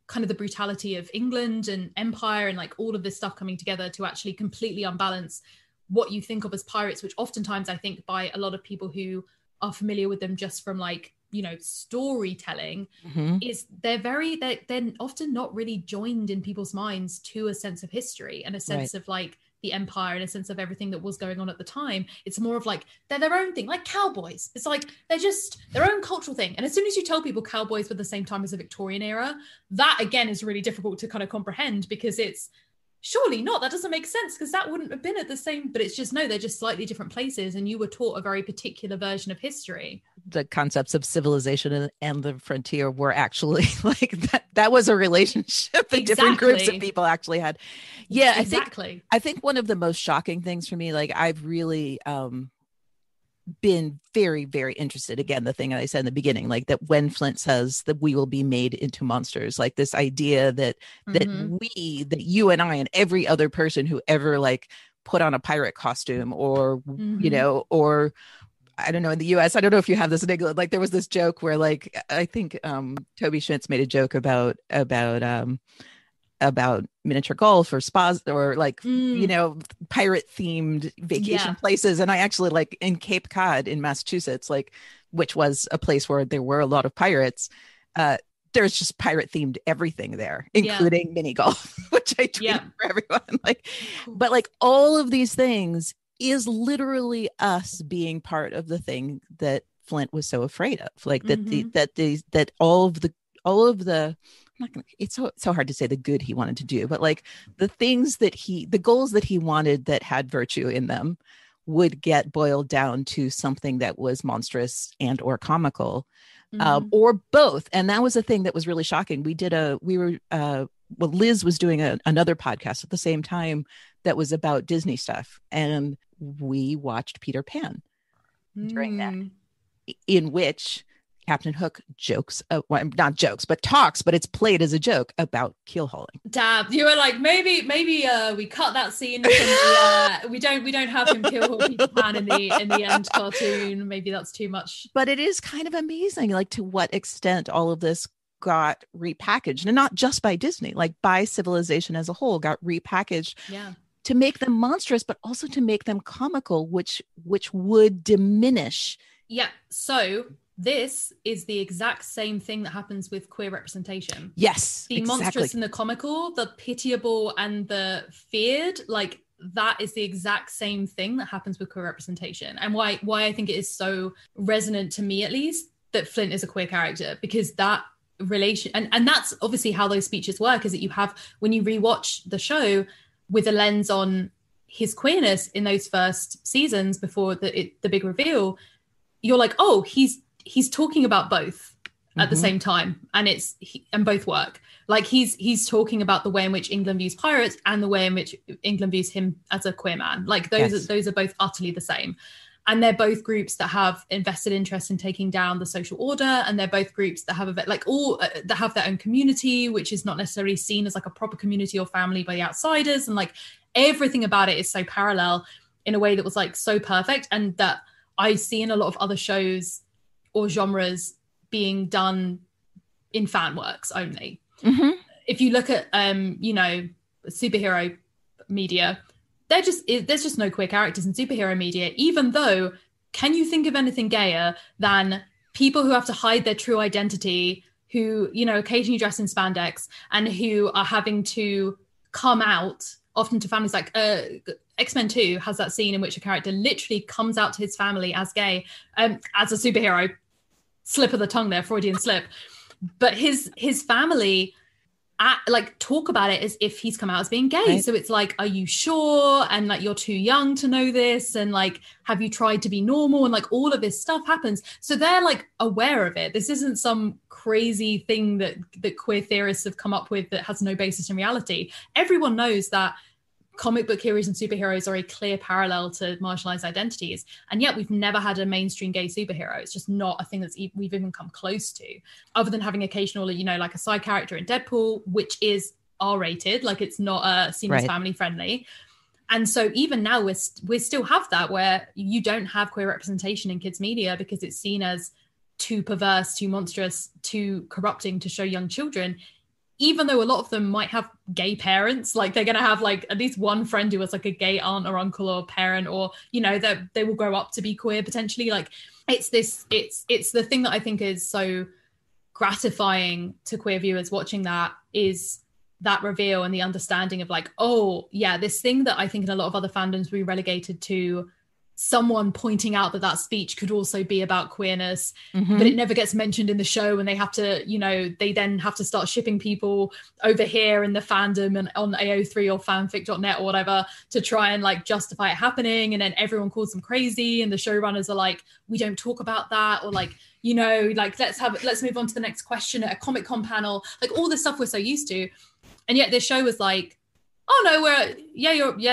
kind of the brutality of England and empire, and like all of this stuff coming together to actually completely unbalance what you think of as pirates, which oftentimes I think by a lot of people who are familiar with them just from like, storytelling, is they're often not really joined in people's minds to a sense of history and a sense of like the empire and a sense of everything that was going on at the time. It's more of like they're their own thing, like cowboys. It's like they're just their own cultural thing. And as soon as you tell people cowboys were the same time as the Victorian era, that again is really difficult to kind of comprehend, because it's surely not, that doesn't make sense, because that wouldn't have been at the same, but it's just no, they're just slightly different places, and you were taught a very particular version of history. The concepts of civilization and the frontier were actually like that was a relationship that different groups of people actually had. Yeah, exactly. I think one of the most shocking things for me, like I've really been very, very interested, again, the thing that I said in the beginning, like that when Flint says that we will be made into monsters, like this idea that you and I and every other person who ever like put on a pirate costume or or I don't know, in the US, I don't know if you have this in England, like there was this joke where like I think Toby Schmitz made a joke about miniature golf or spas or like pirate themed vacation places. And I actually, like in Cape Cod in Massachusetts, like which was a place where there were a lot of pirates, there's just pirate themed everything there, including mini golf, which I tweeted for everyone. Like, but like all of these things is literally us being part of the thing that Flint was so afraid of, like that all of the I'm not gonna, it's so hard to say the good he wanted to do, but like the goals that he wanted that had virtue in them would get boiled down to something that was monstrous and or comical, or both. And that was a thing that was really shocking. Liz was doing another podcast at the same time that was about Disney stuff, and we watched Peter Pan during that, in which Captain Hook not jokes, but talks, but it's played as a joke about keel hauling. Dab, you were like, maybe we cut that scene from the, we don't have him keel haul Peter Pan in the end cartoon. Maybe that's too much. But it is kind of amazing, like to what extent all of this got repackaged, and not just by Disney, like by civilization as a whole got repackaged to make them monstrous, but also to make them comical, which would diminish. Yeah. So this is the exact same thing that happens with queer representation. Yes, the exactly. monstrous and the comical, the pitiable and the feared, like that is the exact same thing that happens with queer representation. And why I think it is so resonant to me, at least, that Flint is a queer character, because that relation, and that's obviously how those speeches work, is that you have, when you rewatch the show with a lens on his queerness in those first seasons before the big reveal, you're like, oh, he's talking about both at the same time, and and both work. Like he's talking about the way in which England views pirates and the way in which England views him as a queer man. Like those are both utterly the same. And they're both groups that have invested interest in taking down the social order, and they're both groups that have that have their own community, which is not necessarily seen as like a proper community or family by the outsiders. And like everything about it is so parallel in a way that was like so perfect, and that I see in a lot of other shows or genres being done in fan works only. If you look at superhero media, there's just no queer characters in superhero media, even though, can you think of anything gayer than people who have to hide their true identity, who, you know, occasionally dress in spandex, and who are having to come out often to families? Like X-Men 2 has that scene in which a character literally comes out to his family as gay, as a superhero. Slip of the tongue there, Freudian slip. But his family talk about it as if he's come out as being gay. Right. So it's like, are you sure? And like, you're too young to know this. And like, have you tried to be normal? And like, all of this stuff happens. So they're like aware of it. This isn't some crazy thing that queer theorists have come up with that has no basis in reality. Everyone knows that comic book heroes and superheroes are a clear parallel to marginalized identities, and yet we've never had a mainstream gay superhero. It's just not a thing we've even come close to, other than having occasional, you know, like a side character in Deadpool, which is R-rated, like it's not seen as family friendly. And so even now we still have that, where you don't have queer representation in kids media because it's seen as too perverse, too monstrous, too corrupting to show young children. Even though a lot of them might have gay parents, like they're going to have like at least one friend who was like a gay aunt or uncle or parent, or, you know, that they will grow up to be queer potentially. Like it's the thing that I think is so gratifying to queer viewers watching that, is that reveal and the understanding of like, oh yeah, this thing that I think in a lot of other fandoms we relegated to someone pointing out that speech could also be about queerness, but it never gets mentioned in the show, and they have to, you know, they then have to start shipping people over here in the fandom and on AO3 or fanfic.net or whatever to try and like justify it happening, and then everyone calls them crazy, and the showrunners are like, we don't talk about that, or like, you know, like let's move on to the next question at a Comic-Con panel, like all this stuff we're so used to. And yet this show was like, oh no,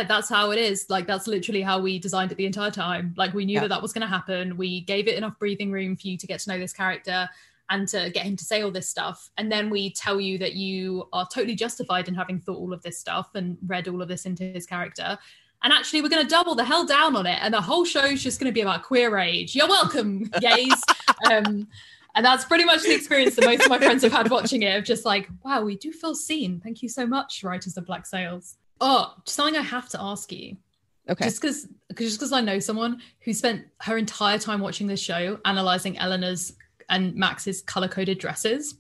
that's how it is. Like, that's literally how we designed it the entire time. Like, we knew that was going to happen. We gave it enough breathing room for you to get to know this character and to get him to say all this stuff. And then we tell you that you are totally justified in having thought all of this stuff and read all of this into his character. And actually, we're going to double the hell down on it. And the whole show is just going to be about queer rage. You're welcome, gays. And that's pretty much the experience that most of my friends have had watching it, of just like, wow, we do feel seen. Thank you so much, writers of Black Sails. Oh, something I have to ask you. Okay. Just because I know someone who spent her entire time watching this show analysing Eleanor's and Max's colour-coded dresses.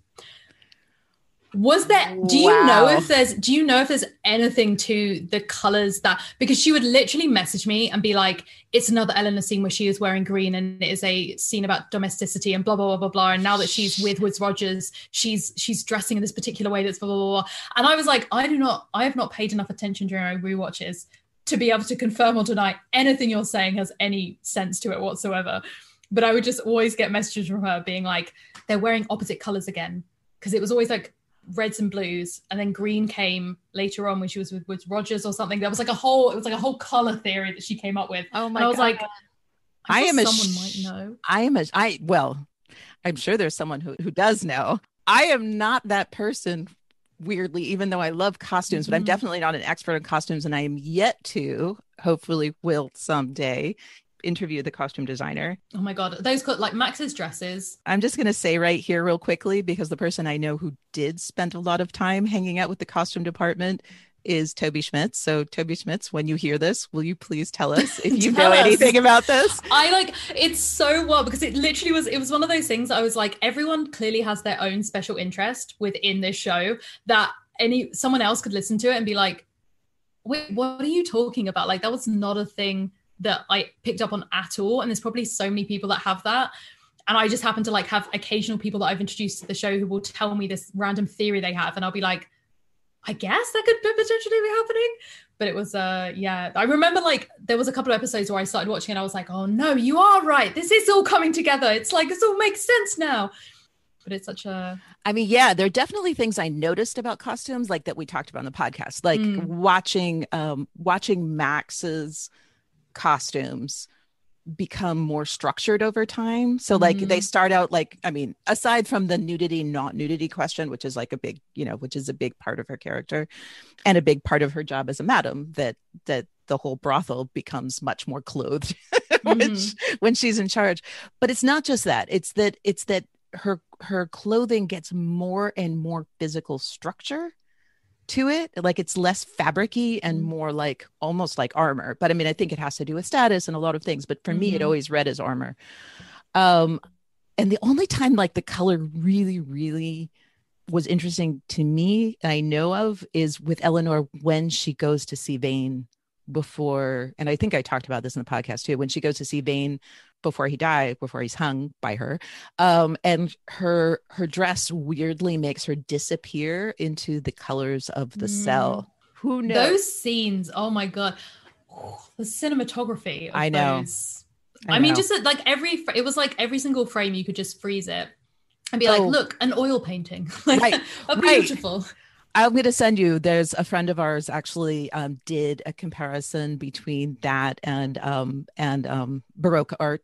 Was there, do you know if there's anything to the colors that, because she would literally message me and be like, it's another Eleanor scene where she is wearing green and it is a scene about domesticity and blah, blah, blah, blah, blah. And now that she's with Woods Rogers, she's dressing in this particular way that's blah, blah, blah, blah. And I was like, I have not paid enough attention during my rewatches to be able to confirm or deny anything you're saying has any sense to it whatsoever. But I would just always get messages from her being like, they're wearing opposite colors again. Because it was always like reds and blues, and then green came later on when she was with Woods Rogers or something. There was like a whole color theory that she came up with. Oh my God. I was like, someone might know. I'm sure there's someone who does know. I am not that person, weirdly, even though I love costumes, but I'm definitely not an expert in costumes, and I am yet to, hopefully will someday, interview the costume designer. Oh my God, those like Max's dresses. I'm just going to say right here real quickly, because the person I know who did spend a lot of time hanging out with the costume department is Toby Schmitz. So Toby Schmitz, when you hear this, will you please tell us if you Tell know us. anything about this? It's so wild because it was one of those things that I was like, everyone clearly has their own special interest within this show that someone else could listen to it and be like, wait, what are you talking about? Like, that was not a thing that I picked up on at all. And there's probably so many people that have that. And I just happen to like have occasional people that I've introduced to the show who will tell me this random theory they have. And I'll be like, I guess that could potentially be happening. But it was, I remember like there was a couple of episodes where I started watching and I was like, oh no, you are right. This is all coming together. It's like, this all makes sense now. But it's such a... I mean, yeah, there are definitely things I noticed about costumes, like that we talked about on the podcast, like watching Max's costumes become more structured over time. So like they start out like, I mean, aside from the nudity, not nudity question, which is like a big, which is a big part of her character and a big part of her job as a madam, that the whole brothel becomes much more clothed when she's in charge. But it's not just that. It's that her clothing gets more and more physical structure to it. Like it's less fabricy and more like almost like armor. But I mean, I think it has to do with status and a lot of things. But for me, it always read as armor. And the only time like the color really, really was interesting to me, I know of, is with Eleanor when she goes to see Vane before, and I think I talked about this in the podcast too, when she goes to see Vane before he's hung by her, and her dress weirdly makes her disappear into the colors of the cell. Who knows? Those scenes, oh my god, the cinematography of I know. those. I mean, just like it was like every single frame you could just freeze it and be like, look, an oil painting, like beautiful. I'm going to send you, there's a friend of ours actually did a comparison between that and Baroque art.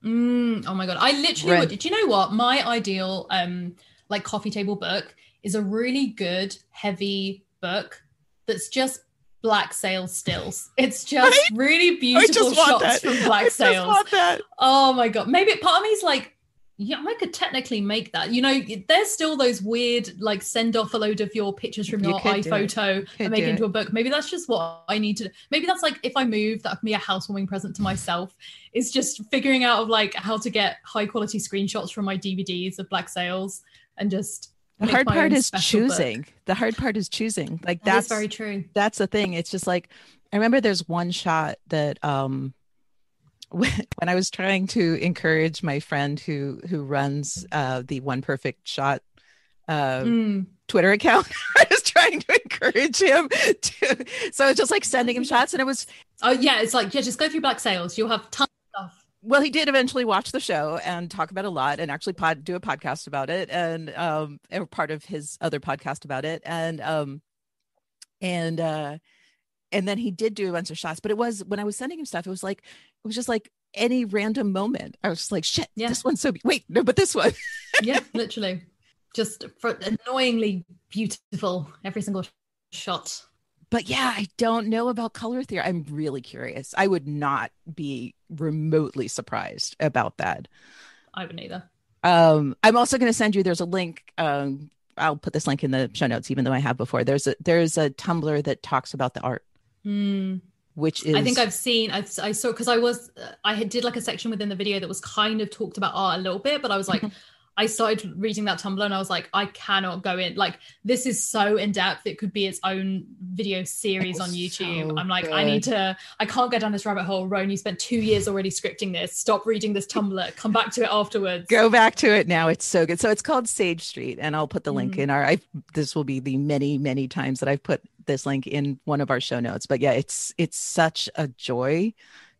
Oh my god, I literally would. Do you know what my ideal like coffee table book is? A really good heavy book that's just black sail stills. It's just really beautiful shots from black sails. Oh my god, maybe part of me is like, yeah, I could technically make that. There's still those weird, like, send off a load of your pictures from your iPhoto and make it into a book. Maybe that's just what I need to do. Maybe that's like, if I move, that can be a housewarming present to myself. It's just figuring out of like how to get high quality screenshots from my DVDs of Black Sails and just. The hard part is choosing. The hard part is choosing. Like that's very true. That's the thing. It's just like, I remember there's one shot that, when I was trying to encourage my friend who runs the One Perfect Shot Twitter account, I was trying to encourage him to. So I was just like sending him shots, and it was. Oh yeah, it's like, yeah, just go through Black Sails. You'll have tons of stuff. Well, he did eventually watch the show and talk about it a lot, and actually do a podcast about it, and part of his other podcast about it, and then he did do a bunch of shots. But it was, when I was sending him stuff, it was just like any random moment. I was just like, shit, this one's so wait, no, but this one. Yeah, literally. Just annoyingly beautiful, every single shot. But yeah, I don't know about color theory. I'm really curious. I would not be remotely surprised about that. I wouldn't either. I'm also going to send you, there's a link. I'll put this link in the show notes, even though I have before. There's a Tumblr that talks about the art. Which is, I think I've seen, I saw, because I did like a section within the video that was kind of talked about art a little bit, but I was like, I started reading that Tumblr and I was like, I cannot go in. Like, this is so in depth. It could be its own video series on YouTube. So I'm like, good. I can't go down this rabbit hole. Rowan, you spent 2 years already scripting this. Stop reading this Tumblr. Come back to it afterwards. Go back to it now. It's so good. So it's called Sage Street, and I'll put the link in this will be the many, many times that I've put this link in one of our show notes. But yeah, it's such a joy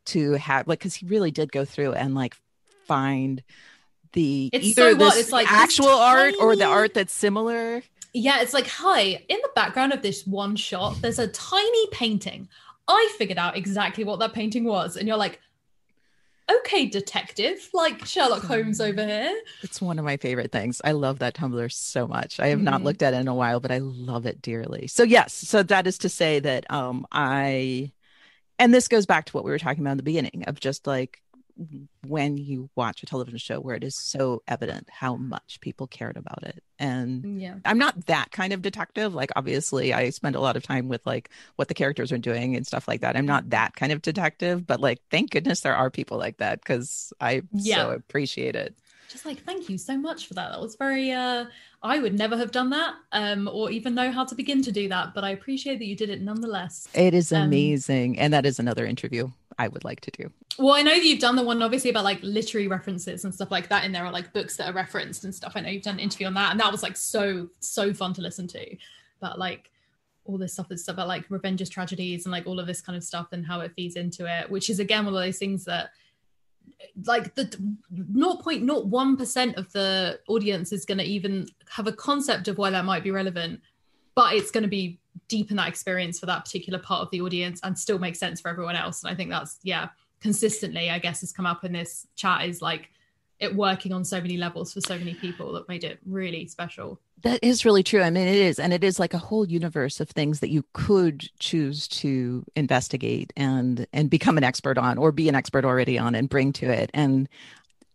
to have, like, because he really did go through and like find it's like actual art or the art that's similar. Yeah, it's like, hi, in the background of this one shot, there's a tiny painting. I figured out exactly what that painting was. And you're like, okay, detective, like Sherlock Holmes over here. It's one of my favorite things. I love that Tumblr so much. I have not looked at it in a while, but I love it dearly. So yes, so that is to say that and this goes back to what we were talking about in the beginning of just like when you watch a television show where it is so evident how much people cared about it. And Yeah. I'm not that kind of detective. Like, obviously I spend a lot of time with like what the characters are doing and stuff like that. I'm not that kind of detective, but like, thank goodness there are people like that, because I so appreciate it. Just like, thank you so much for that. That was very, I would never have done that, or even know how to begin to do that, but I appreciate that you did it nonetheless. It is amazing. And that is another interview I would like to do. Well, I know that you've done the one obviously about like literary references and stuff like that in there, or like books that are referenced and stuff. I know you've done an interview on that, and that was like so fun to listen to. But like all this stuff is about like revenge's tragedies and like all of this kind of stuff and how it feeds into it, which is again one of those things that like the 0.01% of the audience is going to even have a concept of why that might be relevant, but it's going to be deep in that experience for that particular part of the audience and still make sense for everyone else. And I think that's consistently, I guess, has come up in this chat, is like it working on so many levels for so many people that made it really special. That is really true. I mean, it is. And it is like a whole universe of things that you could choose to investigate and become an expert on, or be an expert already on and bring to it. And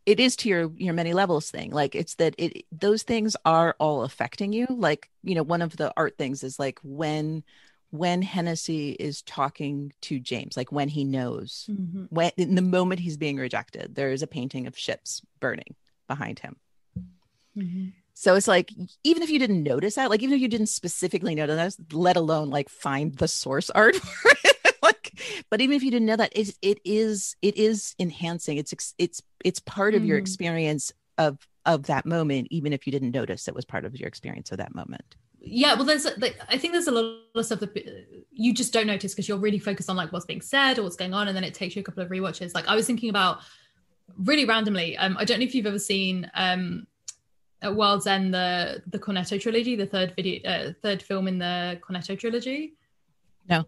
it is to your many levels thing. Like, it's that those things are all affecting you. Like, you know, one of the art things is like when Hennessy is talking to James, like when he knows, when in the moment he's being rejected, there is a painting of ships burning behind him. So it's like, even if you didn't notice that, like even if you didn't specifically notice that, let alone like find the source art for it, like, but even if you didn't know that, it is enhancing. It's part of your experience of that moment, even if you didn't notice it was part of your experience of that moment. Yeah, well, I think there's a lot of stuff that you just don't notice because you're really focused on like what's being said or what's going on, and then it takes you a couple of rewatches. Like I was thinking about really randomly. I don't know if you've ever seen at World's End the Cornetto trilogy, the third film in the Cornetto trilogy. No.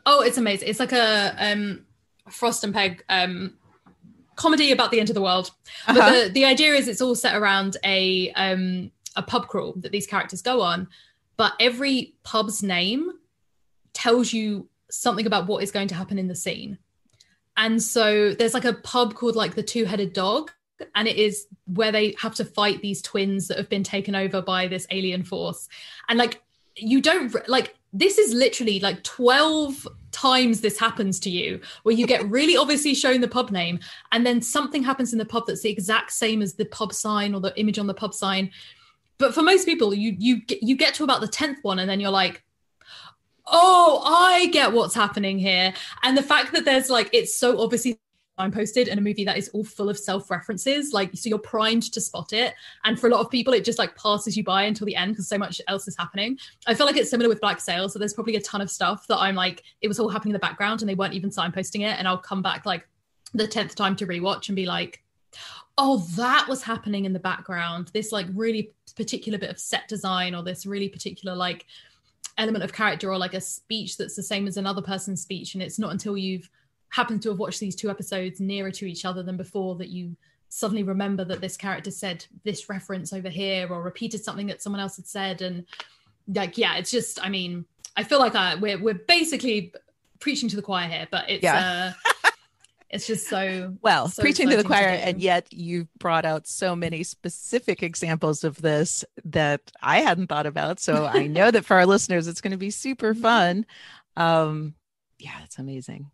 Oh, it's amazing. It's like a Frost and Peg comedy about the end of the world. But the idea is it's all set around a pub crawl that these characters go on, but every pub's name tells you something about what is going to happen in the scene. And so there's like a pub called like the Two-Headed Dog, and it is where they have to fight these twins that have been taken over by this alien force. And like, you don't like, this is literally like 12 times this happens to you, where you get really obviously shown the pub name, and then something happens in the pub that's the exact same as the pub sign or the image on the pub sign. But for most people, you get to about the 10th one, and then you're like, oh, I get what's happening here. And the fact that there's like, it's so obviously signposted in a movie that is all full of self-references, like, so you're primed to spot it. And for a lot of people, it just like passes you by until the end because so much else is happening. I feel like it's similar with Black Sails. So there's probably a ton of stuff that I'm like, it was all happening in the background and they weren't even signposting it. And I'll come back like the 10th time to rewatch and be like, oh, that was happening in the background. This like really particular bit of set design, or this really particular like element of character, or like a speech that's the same as another person's speech. And it's not until you've happened to have watched these two episodes nearer to each other than before that you suddenly remember that this character said this reference over here, or repeated something that someone else had said. And like, yeah, it's just, I mean, I feel like we're basically preaching to the choir here, but it's it's just so preaching to the choir, and yet you've brought out so many specific examples of this that I hadn't thought about. So I know that for our listeners, it's going to be super fun. It's amazing.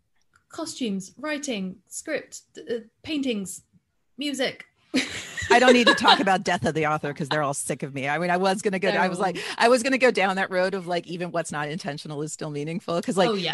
Costumes, writing, script, paintings, music. I don't need to talk about death of the author because they're all sick of me. I mean, I was going to go. I was going to go down that road of like, even what's not intentional is still meaningful, because like,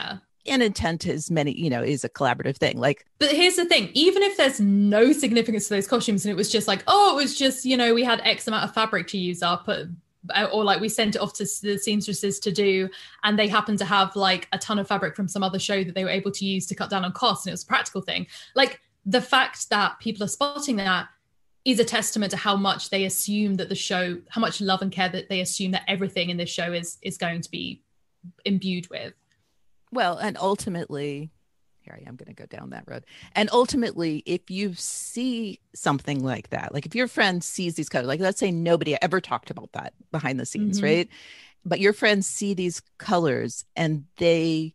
and intent is is a collaborative thing. Like, but here's the thing: even if there's no significance to those costumes, and it was just like, oh, it was just we had X amount of fabric to use up, or like we sent it off to the seamstresses to do, and they happened to have like a ton of fabric from some other show that they were able to use to cut down on costs, and it was a practical thing. Like, the fact that people are spotting that is a testament to how much they assume that the show, how much love and care that they assume that everything in this show is going to be imbued with. Well, and ultimately, here I am going to go down that road. And ultimately, if you see something like that, like if your friend sees these colors, like let's say nobody ever talked about that behind the scenes, right? But your friends see these colors, and those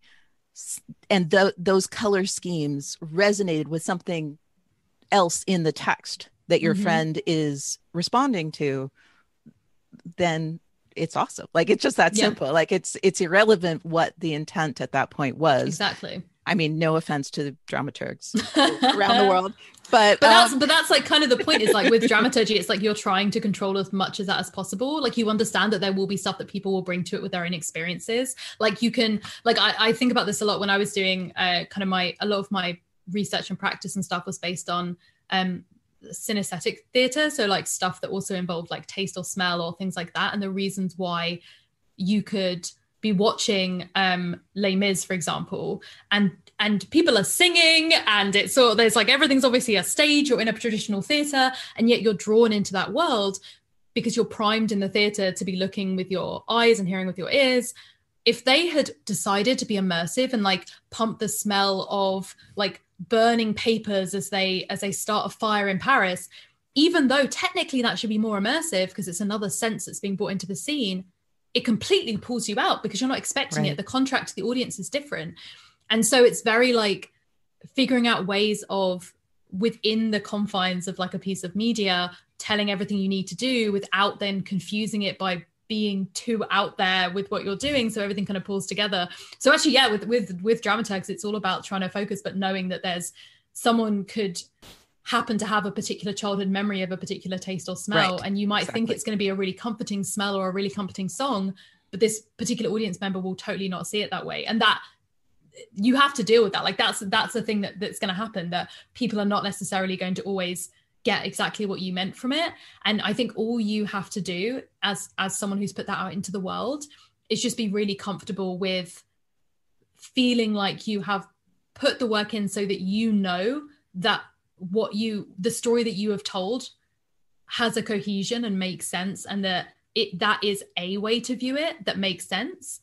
color schemes resonated with something else in the text that your friend is responding to, then it's awesome. Like, it's just that simple. Like, it's irrelevant what the intent at that point was. Exactly. I mean, no offense to dramaturgs around the world, but that's like kind of the point, is like with dramaturgy, it's like you're trying to control as much of that as possible. Like, you understand that there will be stuff that people will bring to it with their own experiences. Like, you can, like, I think about this a lot when I was doing a lot of my research and practice and stuff was based on synesthetic theatre, so like stuff that also involved like taste or smell or things like that, and the reasons why you could be watching Les Mis, for example, and people are singing, and it's so there's like everything's obviously a stage, you're in a traditional theatre, and yet you're drawn into that world because you're primed in the theatre to be looking with your eyes and hearing with your ears. If they had decided to be immersive and like pump the smell of like burning papers as they start a fire in Paris, even though technically that should be more immersive because it's another sense that's being brought into the scene, it completely pulls you out because you're not expecting it. The contract to the audience is different. And so it's very like figuring out ways of, within the confines of like a piece of media, telling everything you need to do without then confusing it by being too out there with what you're doing, so everything kind of pulls together. So actually, yeah, with dramaturgs, it's all about trying to focus, but knowing that there's someone could happen to have a particular childhood memory of a particular taste or smell, and you might think it's going to be a really comforting smell or a really comforting song, but this particular audience member will totally not see it that way, and that you have to deal with that. Like, that's the thing that's going to happen, that people are not necessarily going to always get exactly what you meant from it. And I think all you have to do as someone who's put that out into the world is just be really comfortable with feeling like you have put the work in, so that you know that the story that you have told has a cohesion and makes sense, and that is a way to view it that makes sense.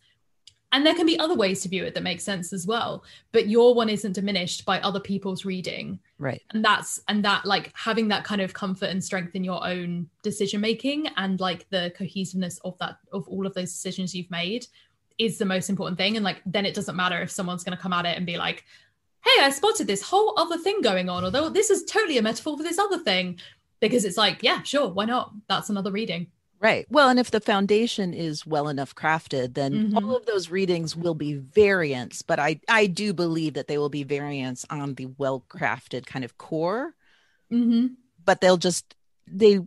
And there can be other ways to view it that make sense as well, but your one isn't diminished by other people's reading. Right. And that like having that kind of comfort and strength in your own decision making, and like the cohesiveness of all of those decisions you've made, is the most important thing. And like, then it doesn't matter if someone's going to come at it and be like, hey, I spotted this whole other thing going on, although this is totally a metaphor for this other thing, because it's like, yeah, sure, why not? That's another reading. Right. Well, and if the foundation is well enough crafted, then all of those readings will be variants. But I do believe that they will be variants on the well-crafted kind of core. But they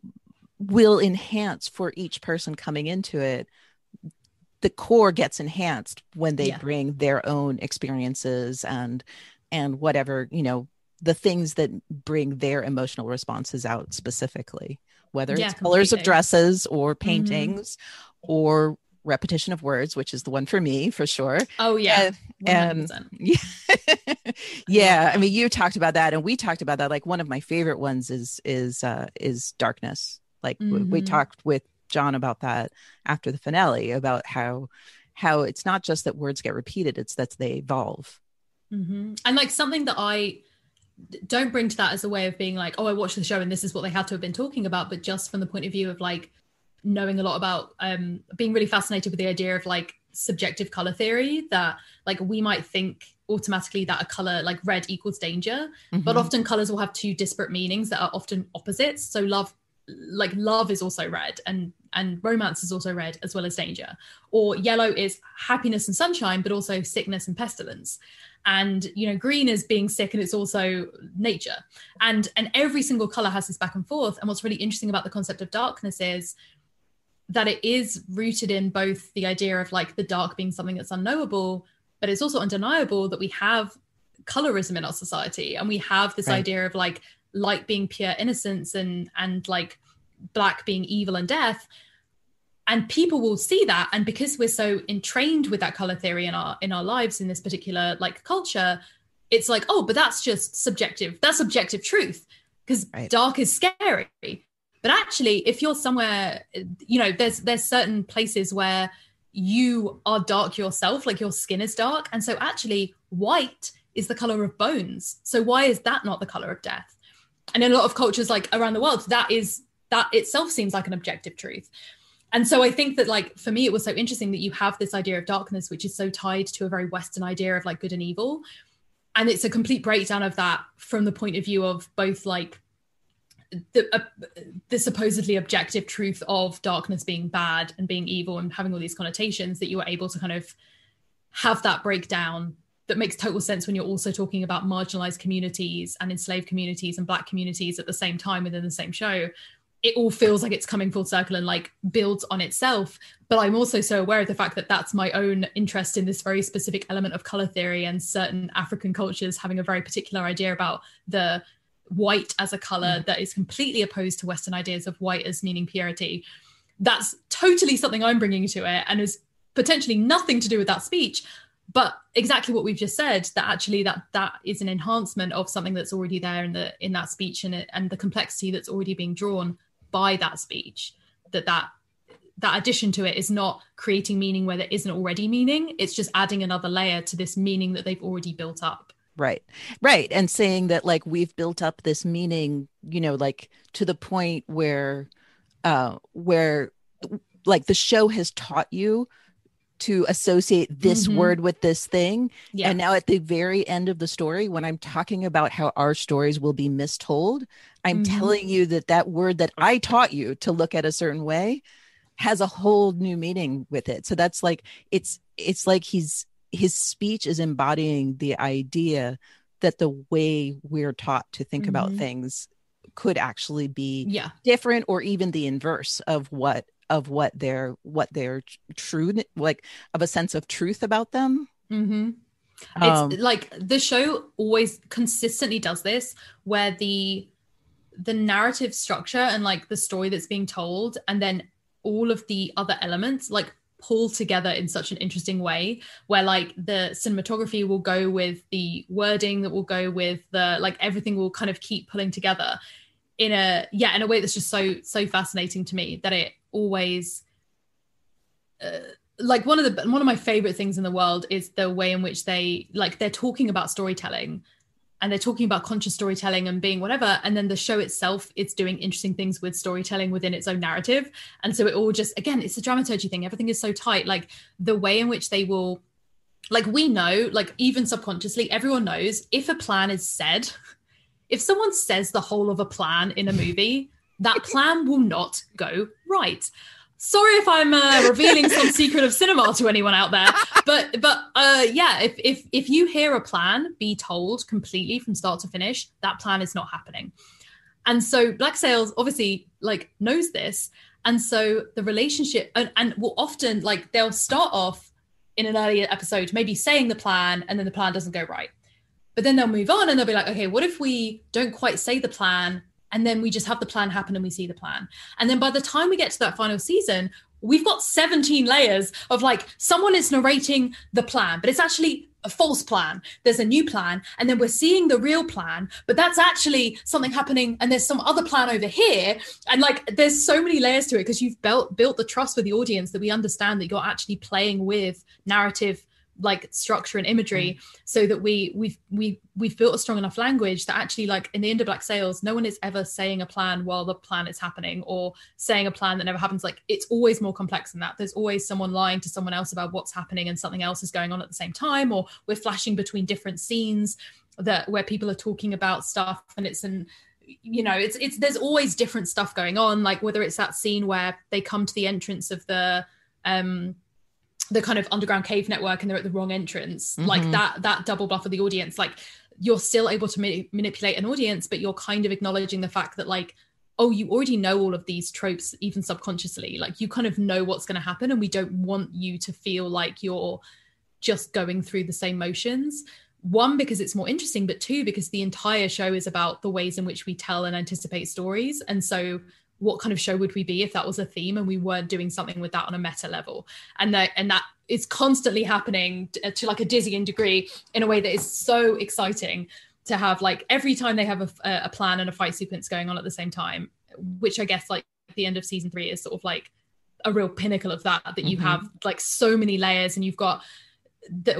will enhance for each person coming into it. The core gets enhanced when they bring their own experiences and whatever, the things that bring their emotional responses out specifically. Whether it's colors of dresses or paintings or repetition of words, which is the one for me for sure. Oh yeah. And I mean, you talked about that and we talked about that. Like, one of my favorite ones is darkness. Like we talked with John about that after the finale, about how it's not just that words get repeated, it's that they evolve. And like, something that I don't bring to that as a way of being like, oh, I watched the show and this is what they had to have been talking about, but just from the point of view of like knowing a lot about being really fascinated with the idea of like subjective color theory, that like we might think automatically that a color like red equals danger, but often colors will have two disparate meanings that are often opposites. So love is also red, and romance is also red, as well as danger. Or yellow is happiness and sunshine, but also sickness and pestilence. And green is being sick, and it's also nature. And every single color has this back and forth. And what's really interesting about the concept of darkness is that it is rooted in both the idea of like the dark being something that's unknowable, but it's also undeniable that we have colorism in our society, and we have this idea of like light being pure innocence and like black being evil and death. And people will see that, and because we're so entrained with that color theory in our lives in this particular like culture, it's like, oh, but that's just subjective. That's objective truth, because dark is scary. But actually, if you're somewhere, there's certain places where you are dark yourself, like your skin is dark, and so actually white is the color of bones. So why is that not the color of death? And in a lot of cultures like around the world, that itself seems like an objective truth. And so I think that, like, for me, it was so interesting that you have this idea of darkness, which is so tied to a very Western idea of like good and evil. And it's a complete breakdown of that from the point of view of both like the supposedly objective truth of darkness being bad and being evil and having all these connotations, that you were able to kind of have that breakdown that makes total sense when you're also talking about marginalized communities and enslaved communities and Black communities at the same time within the same show. It all feels like it's coming full circle and like builds on itself. But I'm also so aware of the fact that that's my own interest in this very specific element of color theory and certain African cultures having a very particular idea about the white as a color that is completely opposed to Western ideas of white as meaning purity. That's totally something I'm bringing to it and is potentially nothing to do with that speech, but exactly what we've just said, that actually that is an enhancement of something that's already there in that speech and the complexity that's already being drawn by that speech, that addition to it is not creating meaning where there isn't already meaning. It's just adding another layer to this meaning that they've already built up. Right. And saying that like we've built up this meaning, you know, like to the point where like the show has taught you to associate this word with this thing. Yeah. And now at the very end of the story, when I'm talking about how our stories will be mistold, I'm telling you that word that I taught you to look at a certain way has a whole new meaning with it. So that's like, it's like his speech is embodying the idea that the way we're taught to think about things could actually be different, or even the inverse of what they're true, like of a sense of truth about them. It's like the show always consistently does this, where the narrative structure and like the story that's being told and then all of the other elements like pull together in such an interesting way, where like the cinematography will go with the wording, that will go with the like everything will kind of keep pulling together in a way that's just so fascinating to me, that it always like one of my favorite things in the world is the way in which they're talking about storytelling and they're talking about conscious storytelling and being whatever, and then the show itself, it's doing interesting things with storytelling within its own narrative. And so it all just, again, it's a dramaturgy thing. Everything is so tight, like the way in which they will, like we know, like even subconsciously, everyone knows if a plan is said, if someone says the whole of a plan in a movie, that plan will not go right. Sorry if I'm revealing some secret of cinema to anyone out there, but if you hear a plan be told completely from start to finish, that plan is not happening. And so Black Sails obviously like knows this, and so the relationship and will often like they'll start off in an earlier episode maybe saying the plan, and then the plan doesn't go right, but then they'll move on and they'll be like, okay, what if we don't quite say the plan? And then we just have the plan happen and we see the plan. And then by the time we get to that final season, we've got 17 layers of like, someone is narrating the plan, but it's actually a false plan. There's a new plan. And then we're seeing the real plan, but that's actually something happening. And there's some other plan over here. And like, there's so many layers to it because you've built the trust with the audience that we understand that you're actually playing with narrative like structure and imagery, so that we've built a strong enough language that actually, like in the end of Black Sails, no one is ever saying a plan while the plan is happening or saying a plan that never happens. Like it's always more complex than that. There's always someone lying to someone else about what's happening and something else is going on at the same time, or we're flashing between different scenes where people are talking about stuff, and it's there's always different stuff going on, like whether it's that scene where they come to the entrance of the kind of underground cave network and they're at the wrong entrance, like that double bluff of the audience, like you're still able to manipulate an audience, but you're kind of acknowledging the fact that like, oh, you already know all of these tropes, even subconsciously, like you kind of know what's going to happen, and we don't want you to feel like you're just going through the same motions. One, because it's more interesting, but two, because the entire show is about the ways in which we tell and anticipate stories. And so what kind of show would we be if that was a theme and we weren't doing something with that on a meta level? And that is constantly happening to like a dizzying degree in a way that is so exciting to have, like every time they have a plan and a fight sequence going on at the same time, which I guess like the end of season 3 is sort of like a real pinnacle of that you have like so many layers, and you've got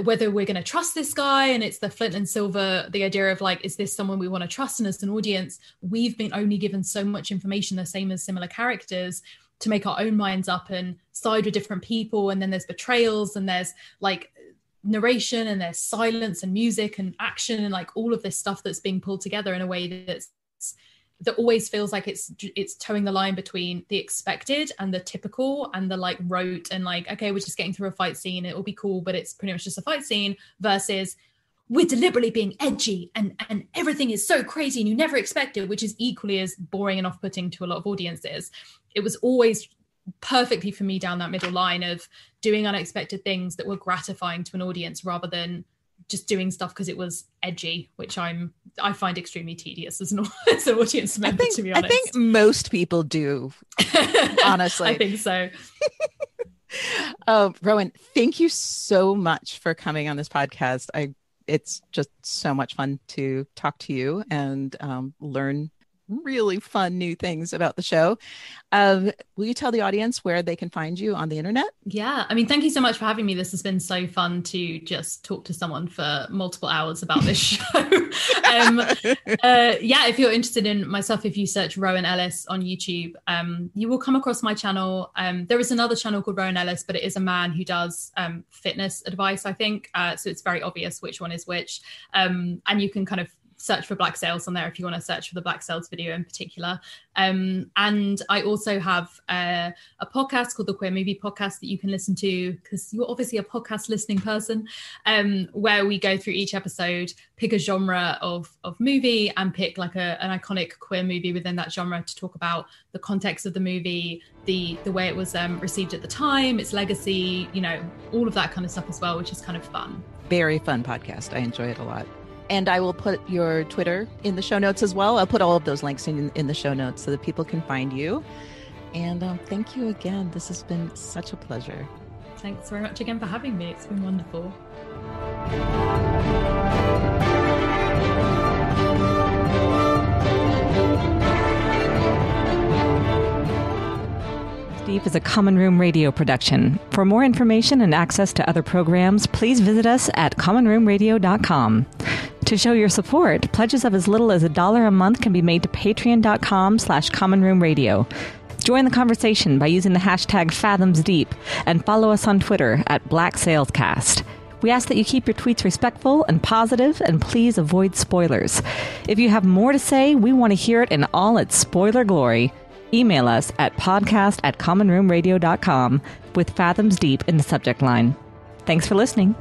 whether we're going to trust this guy, and it's the flint and silver, the idea of like, is this someone we want to trust? And as an audience, we've been only given so much information, the same as similar characters, to make our own minds up and side with different people. And then there's betrayals, and there's like narration and there's silence and music and action and like all of this stuff that's being pulled together in a way that always feels like it's towing the line between the expected and the typical and the like rote and like, okay, we're just getting through a fight scene, it will be cool, but it's pretty much just a fight scene, versus we're deliberately being edgy and everything is so crazy and you never expected, which is equally as boring and off-putting to a lot of audiences. It was always perfectly for me down that middle line of doing unexpected things that were gratifying to an audience rather than just doing stuff because it was edgy, which I find extremely tedious as an audience member, to be honest. I think most people do, honestly. I think so. Rowan, thank you so much for coming on this podcast. It's just so much fun to talk to you and learn really fun new things about the show. Will you tell the audience where they can find you on the internet? Yeah, I mean, thank you so much for having me. This has been so fun to just talk to someone for multiple hours about this show. Yeah, if you're interested in my stuff, if you search Rowan Ellis on YouTube, you will come across my channel. There is another channel called Rowan Ellis, but it is a man who does fitness advice, I think. So it's very obvious which one is which. And you can kind of search for Black Sails on there if you want to search for the Black Sails video in particular. And I also have a podcast called the Queer Movie Podcast that you can listen to, because you're obviously a podcast listening person, where we go through each episode, pick a genre of movie and pick like an iconic queer movie within that genre to talk about the context of the movie, the way it was received at the time, its legacy, you know, all of that kind of stuff as well, which is kind of fun. Very fun podcast. I enjoy it a lot. And I will put your Twitter in the show notes as well. I'll put all of those links in the show notes so that people can find you. And thank you again. This has been such a pleasure. Thanks very much again for having me. It's been wonderful. Deep is a Common Room radio production. For more information and access to other programs, please visit us at commonroomradio.com. To show your support, pledges of as little as $1 a month can be made to patreon.com/commonroomradio. Join the conversation by using the hashtag Fathoms Deep and follow us on Twitter at Black Salescast. We ask that you keep your tweets respectful and positive, and please avoid spoilers. If you have more to say, we want to hear it in all its spoiler glory. Email us at podcast@commonroomradio.com with Fathoms Deep in the subject line. Thanks for listening.